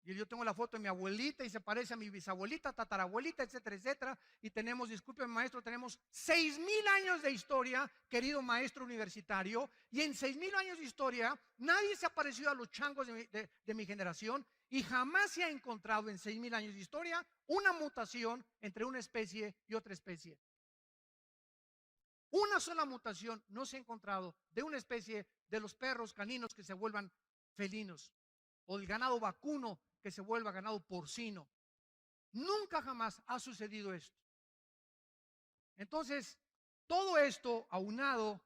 Y yo tengo la foto de mi abuelita y se parece a mi bisabuelita, tatarabuelita, etcétera, etcétera. Y tenemos, disculpe maestro, tenemos 6,000 años de historia, querido maestro universitario. Y en 6,000 años de historia, nadie se ha parecido a los changos de mi generación. Y jamás se ha encontrado en 6,000 años de historia una mutación entre una especie y otra especie. Una sola mutación no se ha encontrado de una especie de los perros caninos que se vuelvan felinos o del ganado vacuno que se vuelva ganado porcino. Nunca jamás ha sucedido esto. Entonces, todo esto aunado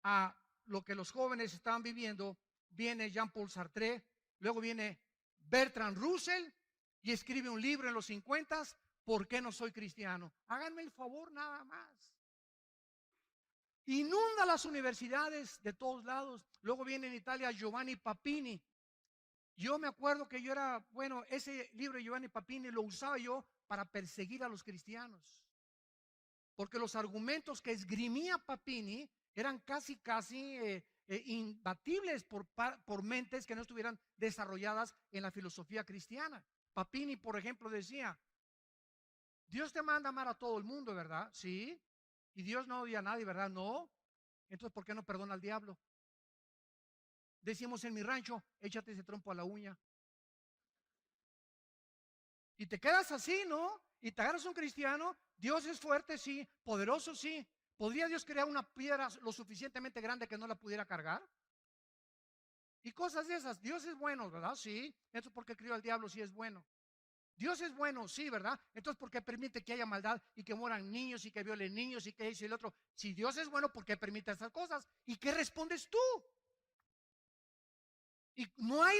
a lo que los jóvenes estaban viviendo, viene Jean-Paul Sartre, luego viene Bertrand Russell y escribe un libro en los 50, ¿por qué no soy cristiano? Háganme el favor nada más. Inunda las universidades de todos lados. Luego viene en Italia Giovanni Papini. Yo me acuerdo que ese libro de Giovanni Papini lo usaba yo para perseguir a los cristianos. Porque los argumentos que esgrimía Papini eran casi imbatibles por mentes que no estuvieran desarrolladas en la filosofía cristiana. Papini, por ejemplo, decía, Dios te manda a amar a todo el mundo, ¿verdad? Sí. Y Dios no odia a nadie, ¿verdad? No. Entonces, ¿por qué no perdona al diablo? Decimos en mi rancho, échate ese trompo a la uña. Y te quedas así, ¿no? Y te agarras un cristiano. Dios es fuerte, sí. Poderoso, sí. ¿Podría Dios crear una piedra lo suficientemente grande que no la pudiera cargar? Y cosas de esas. Dios es bueno, ¿verdad? Sí. Entonces, ¿por qué crió al diablo si es bueno? Dios es bueno, sí, ¿verdad? Entonces, ¿por qué permite que haya maldad y que mueran niños y que violen niños y que eso y el otro? Si Dios es bueno, ¿por qué permite esas cosas? ¿Y qué respondes tú? Y no hay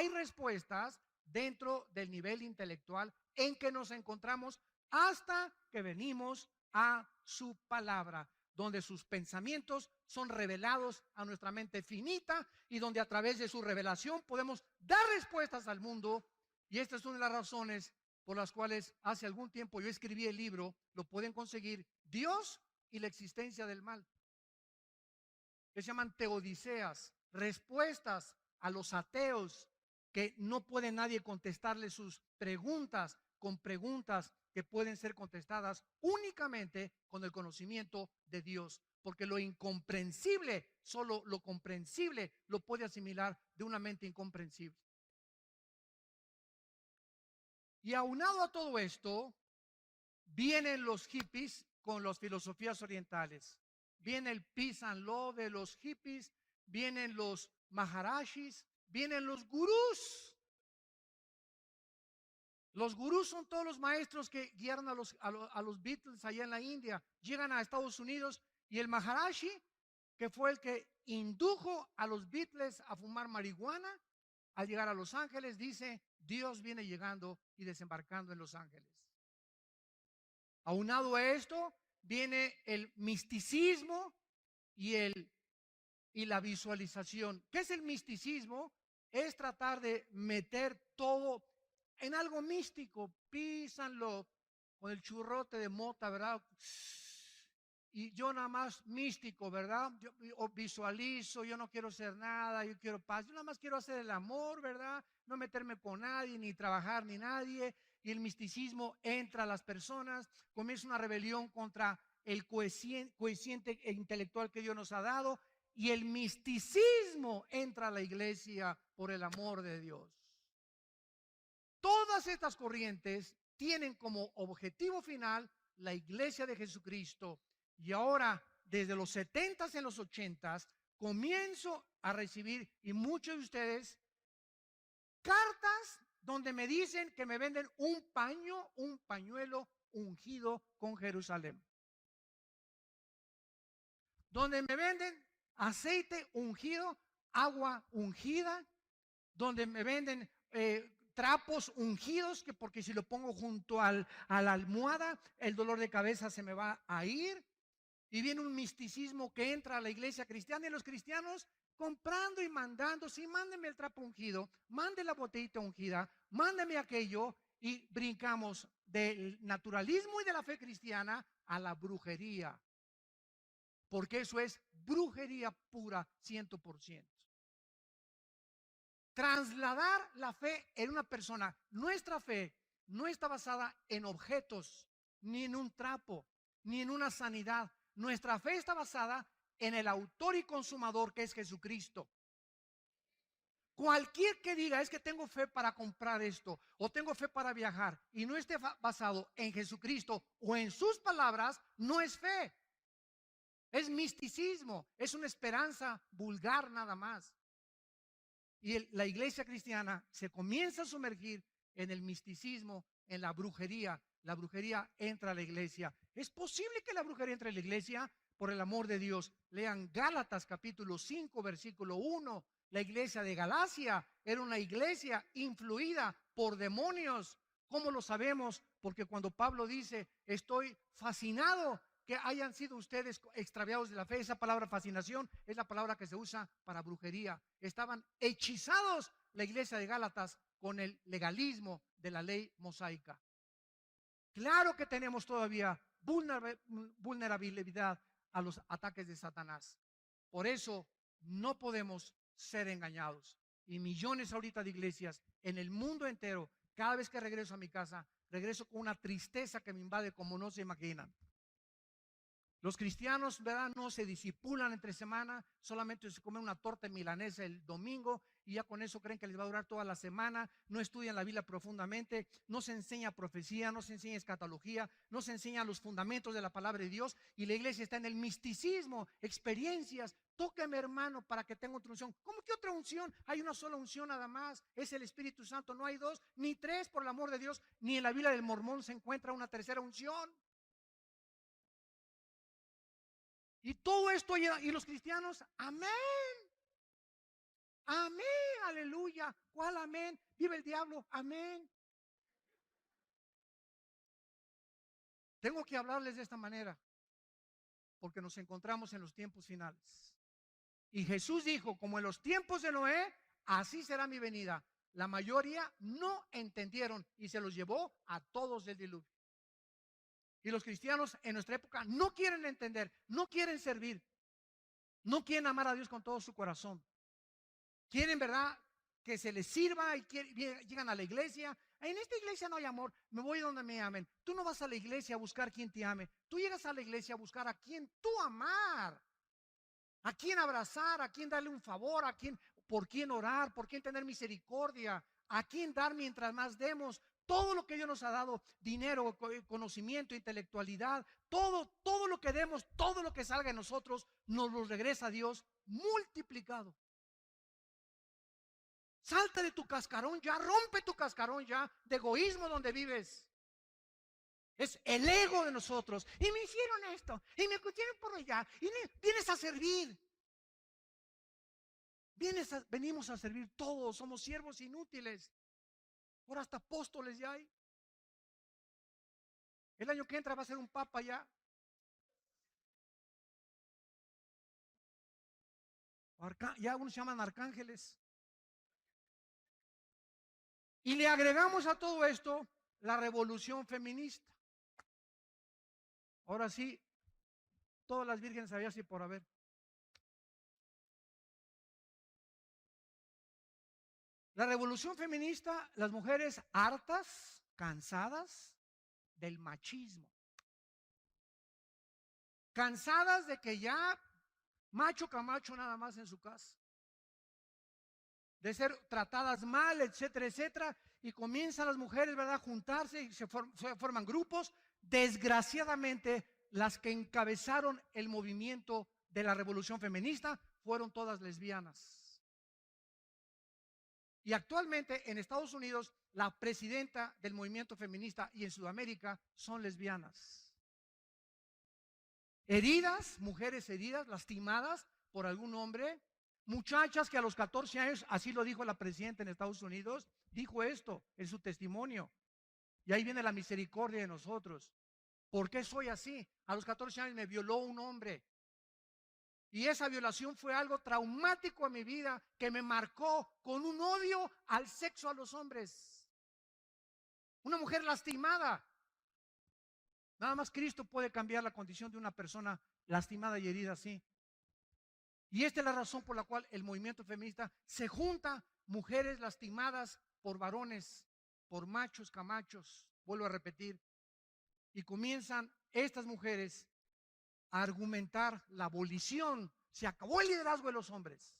respuestas dentro del nivel intelectual en que nos encontramos hasta que venimos a su palabra, donde sus pensamientos son revelados a nuestra mente finita y donde a través de su revelación podemos dar respuestas al mundo. Y esta es una de las razones por las cuales hace algún tiempo yo escribí el libro, lo pueden conseguir, Dios y la existencia del mal, que se llaman teodiceas, respuestas a los ateos que no puede nadie contestarle sus preguntas con preguntas que pueden ser contestadas únicamente con el conocimiento de Dios, porque lo incomprensible, solo lo comprensible lo puede asimilar de una mente incomprensible. Y aunado a todo esto, vienen los hippies con las filosofías orientales. Viene el peace and love de los hippies, vienen los maharashis, vienen los gurús. Los gurús son todos los maestros que guiaron a los Beatles allá en la India. Llegan a Estados Unidos y el maharashi, que fue el que indujo a los Beatles a fumar marihuana, al llegar a Los Ángeles, dice, Dios viene llegando y desembarcando en Los Ángeles. Aunado a esto, viene el misticismo y la visualización. ¿Qué es el misticismo? Es tratar de meter todo en algo místico, písanlo con el churrote de mota, ¿verdad? Y yo nada más místico, ¿verdad? Yo visualizo, yo no quiero hacer nada, yo quiero paz, yo nada más quiero hacer el amor, ¿verdad? No meterme con nadie, ni trabajar, ni nadie. Y el misticismo entra a las personas, comienza una rebelión contra el coeficiente intelectual que Dios nos ha dado, y el misticismo entra a la iglesia por el amor de Dios. Todas estas corrientes tienen como objetivo final la iglesia de Jesucristo. Y ahora, desde los 70s en los 80s, comienzo a recibir, y muchos de ustedes, cartas donde me dicen que me venden un pañuelo ungido con Jerusalén. Donde me venden aceite ungido, agua ungida, donde me venden trapos ungidos, que porque si lo pongo junto a la almohada, el dolor de cabeza se me va a ir. Y viene un misticismo que entra a la iglesia cristiana, y los cristianos comprando y mandando: sí, mándeme el trapo ungido, mande la botellita ungida, mándeme aquello, y brincamos del naturalismo y de la fe cristiana a la brujería, porque eso es brujería pura, 100%. Trasladar la fe en una persona. Nuestra fe no está basada en objetos, ni en un trapo, ni en una sanidad. Nuestra fe está basada en el autor y consumador, que es Jesucristo. Cualquier que diga: es que tengo fe para comprar esto, o tengo fe para viajar, y no esté basado en Jesucristo o en sus palabras, no es fe. Es misticismo, es una esperanza vulgar nada más. Y la iglesia cristiana se comienza a sumergir en el misticismo, en la brujería. La brujería entra a la iglesia. ¿Es posible que la brujería entre a la iglesia? Por el amor de Dios, lean Gálatas capítulo 5, versículo 1. La iglesia de Galacia era una iglesia influida por demonios. ¿Cómo lo sabemos? Porque cuando Pablo dice: estoy fascinado que hayan sido ustedes extraviados de la fe, esa palabra fascinación es la palabra que se usa para brujería. Estaban hechizados la iglesia de Gálatas con el legalismo de la ley mosaica. Claro que tenemos todavía vulnerabilidad a los ataques de Satanás. Por eso no podemos ser engañados. Y millones ahorita de iglesias en el mundo entero, cada vez que regreso a mi casa, regreso con una tristeza que me invade como no se imaginan. Los cristianos, ¿verdad?, no se disipulan entre semana, solamente se comen una torta milanesa el domingo y ya con eso creen que les va a durar toda la semana. No estudian la Biblia profundamente, no se enseña profecía, no se enseña escatología, no se enseñan los fundamentos de la palabra de Dios, y la iglesia está en el misticismo, experiencias. Tóqueme, hermano, para que tenga otra unción. ¿Cómo que otra unción? Hay una sola unción nada más, es el Espíritu Santo. No hay dos ni tres, por el amor de Dios. Ni en la Biblia del Mormón se encuentra una tercera unción. Y todo esto, y los cristianos: amén, amén, aleluya. ¿Cuál amén? Vive el diablo, amén. Tengo que hablarles de esta manera porque nos encontramos en los tiempos finales. Y Jesús dijo: como en los tiempos de Noé, así será mi venida. La mayoría no entendieron y se los llevó a todos del diluvio. Y los cristianos en nuestra época no quieren entender, no quieren servir, no quieren amar a Dios con todo su corazón. Quieren, ¿verdad?, que se les sirva, y llegan a la iglesia. En esta iglesia no hay amor, me voy donde me amen. Tú no vas a la iglesia a buscar quien te ame. Tú llegas a la iglesia a buscar a quien tú amar, a quien abrazar, a quien darle un favor, por quien orar, por quien tener misericordia, a quien dar mientras más demos. Todo lo que Dios nos ha dado, dinero, conocimiento, intelectualidad, todo lo que demos, todo lo que salga de nosotros, nos lo regresa a Dios multiplicado. Salta de tu cascarón ya, rompe tu cascarón ya de egoísmo donde vives. Es el ego de nosotros. Y me hicieron esto, y me pusieron por allá, y vienes a servir. Venimos a servir todos, somos siervos inútiles. Ahora hasta apóstoles ya hay. El año que entra va a ser un papa ya. Ya unos se llaman arcángeles. Y le agregamos a todo esto la revolución feminista. Ahora sí, todas las vírgenes había así por haber. La revolución feminista, las mujeres hartas, cansadas del machismo. cansadas de que ya macho camacho nada más en su casa, de ser tratadas mal, etcétera, etcétera, y comienzan las mujeres, ¿verdad?, a juntarse y se forman grupos. Desgraciadamente, las que encabezaron el movimiento de la revolución feminista fueron todas lesbianas. Y actualmente en Estados Unidos, la presidenta del movimiento feminista y en Sudamérica son lesbianas. Heridas, mujeres heridas, lastimadas por algún hombre, muchachas que a los 14 años, así lo dijo la presidenta en Estados Unidos, dijo esto en su testimonio. Y ahí viene la misericordia de nosotros. ¿Por qué soy así? A los 14 años me violó un hombre. Y esa violación fue algo traumático en mi vida que me marcó con un odio al sexo, a los hombres. Una mujer lastimada. Nada más Cristo puede cambiar la condición de una persona lastimada y herida así. Y esta es la razón por la cual el movimiento feminista se junta mujeres lastimadas por varones, por machos camachos, vuelvo a repetir, y comienzan estas mujeres a argumentar la abolición. Se acabó el liderazgo de los hombres.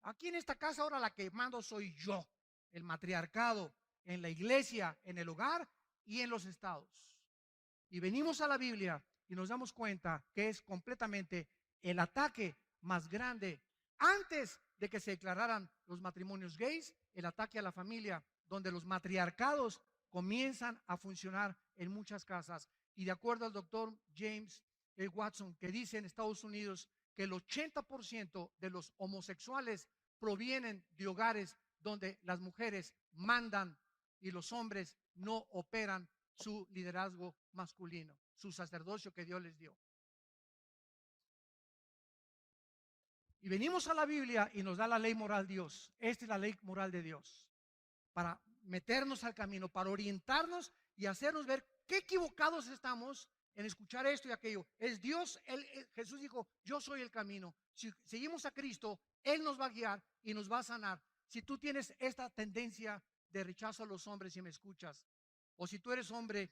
Aquí en esta casa ahora la que mando soy yo, el matriarcado, en la iglesia, en el hogar y en los estados. Y venimos a la Biblia y nos damos cuenta que es completamente el ataque más grande antes de que se declararan los matrimonios gays, el ataque a la familia, donde los matriarcados comienzan a funcionar en muchas casas. Y de acuerdo al doctor James Watson, que dice en Estados Unidos que el 80% de los homosexuales provienen de hogares donde las mujeres mandan y los hombres no operan su liderazgo masculino, su sacerdocio que Dios les dio. Y venimos a la Biblia y nos da la ley moral Dios. Esta es la ley moral de Dios, para meternos al camino, para orientarnos y hacernos ver qué equivocados estamos en escuchar esto y aquello. Es Dios, Jesús dijo, yo soy el camino. Si seguimos a Cristo, Él nos va a guiar y nos va a sanar. Si tú tienes esta tendencia de rechazo a los hombres y me escuchas, o si tú eres hombre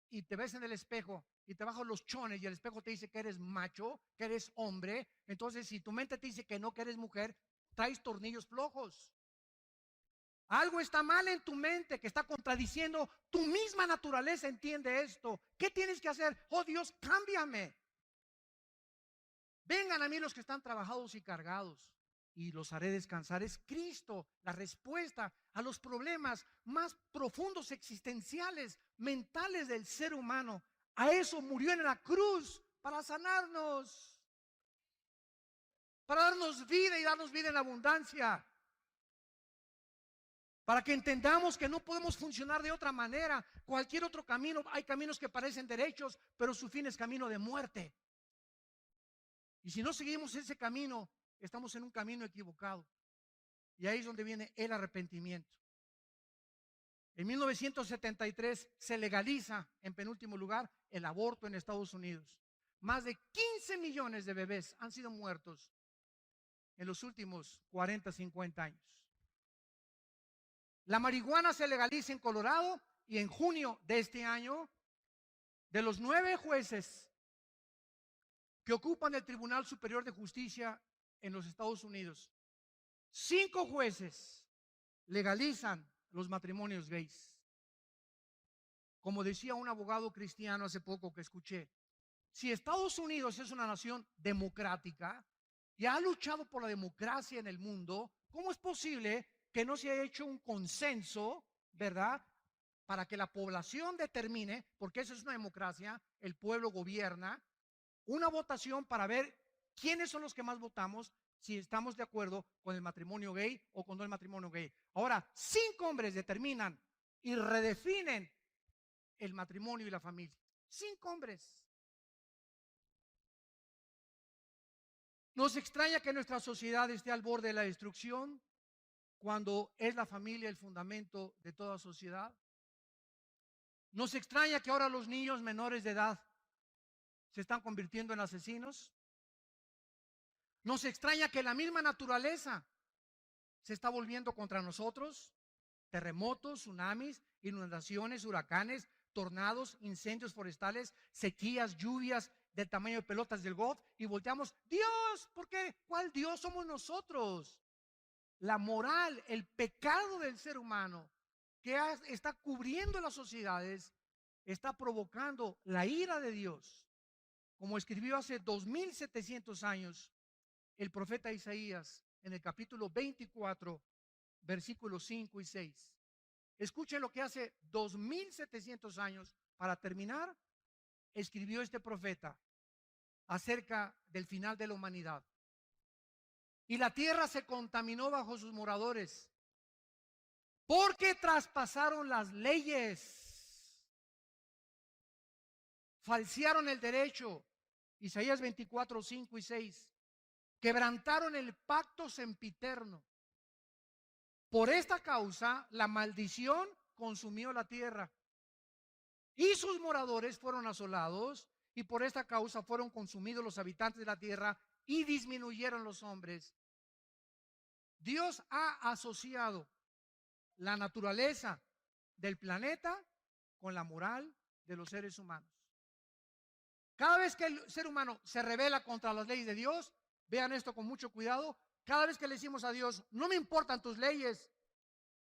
y te ves en el espejo y te bajas los chones y el espejo te dice que eres macho, que eres hombre, entonces si tu mente te dice que no, que eres mujer, traes tornillos flojos. Algo está mal en tu mente que está contradiciendo tu misma naturaleza. Entiende esto. ¿Qué tienes que hacer? Oh Dios, cámbiame. Vengan a mí los que están trabajados y cargados y los haré descansar. Es Cristo la respuesta a los problemas más profundos, existenciales, mentales del ser humano. A eso murió en la cruz, para sanarnos, para darnos vida y darnos vida en abundancia. Para que entendamos que no podemos funcionar de otra manera. Cualquier otro camino, hay caminos que parecen derechos, pero su fin es camino de muerte. Y si no seguimos ese camino, estamos en un camino equivocado. Y ahí es donde viene el arrepentimiento. En 1973 se legaliza, en penúltimo lugar, el aborto en Estados Unidos. Más de 15 millones de bebés han sido muertos en los últimos 40, 50 años. La marihuana se legaliza en Colorado y en junio de este año, de los 9 jueces que ocupan el Tribunal Superior de Justicia en los Estados Unidos, 5 jueces legalizan los matrimonios gays. Como decía un abogado cristiano hace poco que escuché, si Estados Unidos es una nación democrática y ha luchado por la democracia en el mundo, ¿cómo es posible que no se haya hecho un consenso, verdad, para que la población determine, porque eso es una democracia, el pueblo gobierna, una votación para ver quiénes son los que más votamos, si estamos de acuerdo con el matrimonio gay o con no el matrimonio gay? Ahora, 5 hombres determinan y redefinen el matrimonio y la familia. 5 hombres. Nos extraña que nuestra sociedad esté al borde de la destrucción cuando es la familia el fundamento de toda sociedad. Nos extraña que ahora los niños menores de edad se están convirtiendo en asesinos. Nos extraña que la misma naturaleza se está volviendo contra nosotros. Terremotos, tsunamis, inundaciones, huracanes, tornados, incendios forestales, sequías, lluvias del tamaño de pelotas del golf y volteamos, Dios, ¿por qué? ¿Cuál Dios? Somos nosotros. La moral, el pecado del ser humano que está cubriendo las sociedades, está provocando la ira de Dios. Como escribió hace 2700 años el profeta Isaías en el capítulo 24, versículos 5 y 6. Escuchen lo que hace 2700 años, para terminar, escribió este profeta acerca del final de la humanidad. Y la tierra se contaminó bajo sus moradores, porque traspasaron las leyes, falsearon el derecho. Isaías 24, 5 y 6. Quebrantaron el pacto sempiterno. Por esta causa, la maldición consumió la tierra y sus moradores fueron asolados, y por esta causa fueron consumidos los habitantes de la tierra y disminuyeron los hombres. Dios ha asociado la naturaleza del planeta con la moral de los seres humanos. Cada vez que el ser humano se rebela contra las leyes de Dios, vean esto con mucho cuidado, cada vez que le decimos a Dios, no me importan tus leyes,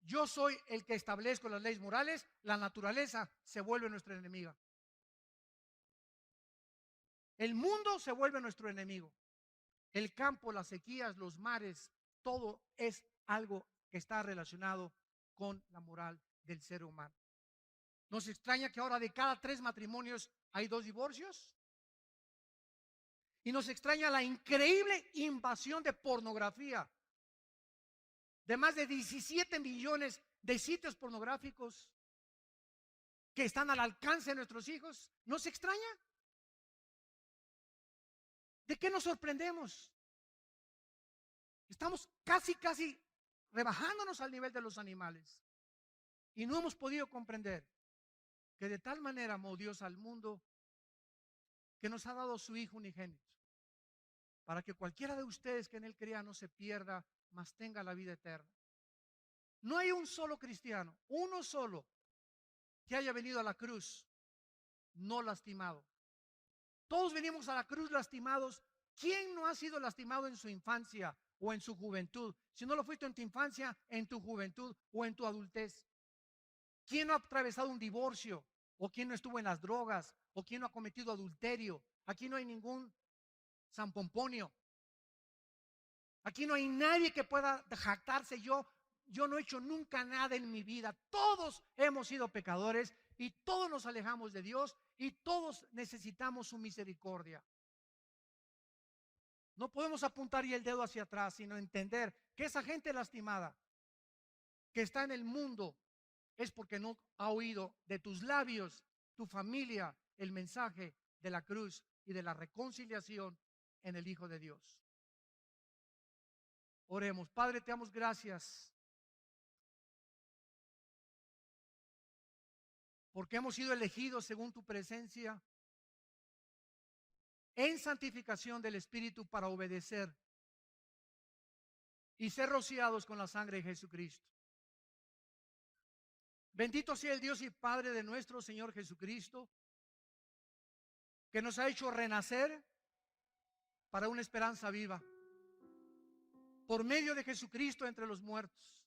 yo soy el que establezco las leyes morales, la naturaleza se vuelve nuestra enemiga. El mundo se vuelve nuestro enemigo. El campo, las sequías, los mares, todo es algo que está relacionado con la moral del ser humano. ¿Nos extraña que ahora de cada 3 matrimonios hay 2 divorcios? Y nos extraña la increíble invasión de pornografía, de más de 17 millones de sitios pornográficos que están al alcance de nuestros hijos. ¿Nos extraña? ¿De qué nos sorprendemos? Estamos casi rebajándonos al nivel de los animales. Y no hemos podido comprender que de tal manera amó Dios al mundo que nos ha dado su Hijo unigénito, para que cualquiera de ustedes que en Él crea no se pierda, mas tenga la vida eterna. No hay un solo cristiano, uno solo, que haya venido a la cruz no lastimado. Todos venimos a la cruz lastimados. ¿Quién no ha sido lastimado en su infancia o en su juventud? Si no lo fuiste en tu infancia, en tu juventud o en tu adultez. ¿Quién no ha atravesado un divorcio? ¿O quién no estuvo en las drogas? ¿O quién no ha cometido adulterio? Aquí no hay ningún San Pomponio. Aquí no hay nadie que pueda jactarse. Yo no he hecho nunca nada en mi vida. Todos hemos sido pecadores y todos nos alejamos de Dios y todos necesitamos su misericordia. No podemos apuntar y el dedo hacia atrás, sino entender que esa gente lastimada que está en el mundo es porque no ha oído de tus labios, tu familia, el mensaje de la cruz y de la reconciliación en el Hijo de Dios. Oremos. Padre, te damos gracias porque hemos sido elegidos según tu presencia en santificación del Espíritu para obedecer y ser rociados con la sangre de Jesucristo. Bendito sea el Dios y Padre de nuestro Señor Jesucristo, que nos ha hecho renacer para una esperanza viva por medio de Jesucristo entre los muertos,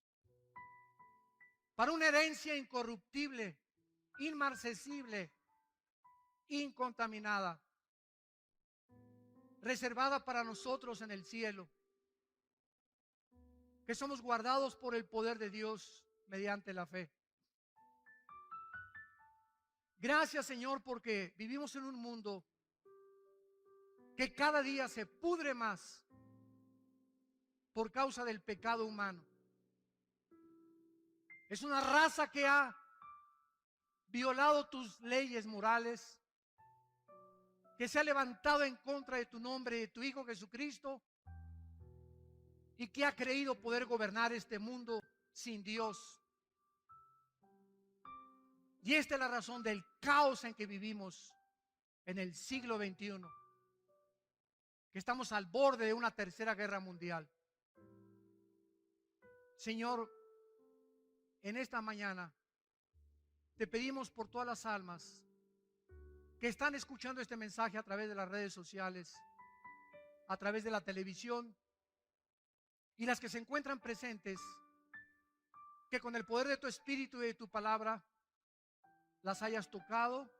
para una herencia incorruptible, inmarcesible, incontaminada, reservada para nosotros en el cielo, que somos guardados por el poder de Dios mediante la fe. Gracias, Señor, porque vivimos en un mundo que cada día se pudre más por causa del pecado humano. Es una raza que ha violado tus leyes morales, que se ha levantado en contra de tu nombre y de tu Hijo Jesucristo, y que ha creído poder gobernar este mundo sin Dios. Y esta es la razón del caos en que vivimos en el siglo XXI, que estamos al borde de una tercera guerra mundial. Señor, en esta mañana te pedimos por todas las almas que están escuchando este mensaje a través de las redes sociales, a través de la televisión, y las que se encuentran presentes, que con el poder de tu Espíritu y de tu palabra las hayas tocado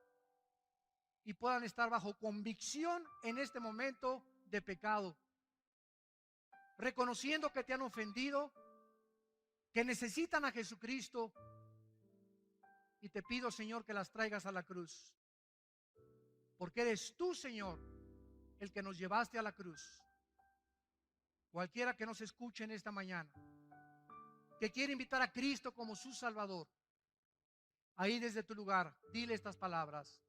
y puedan estar bajo convicción en este momento de pecado, reconociendo que te han ofendido, que necesitan a Jesucristo, y te pido, Señor, que las traigas a la cruz, porque eres tú, Señor, el que nos llevaste a la cruz. Cualquiera que nos escuche en esta mañana, que quiere invitar a Cristo como su Salvador, ahí desde tu lugar, dile estas palabras: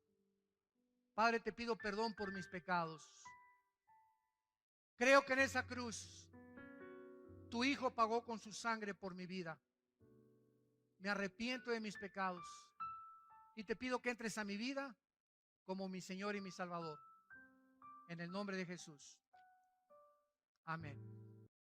Padre, te pido perdón por mis pecados. Creo que en esa cruz tu Hijo pagó con su sangre por mi vida. Me arrepiento de mis pecados y te pido que entres a mi vida como mi Señor y mi Salvador. En el nombre de Jesús. Amén.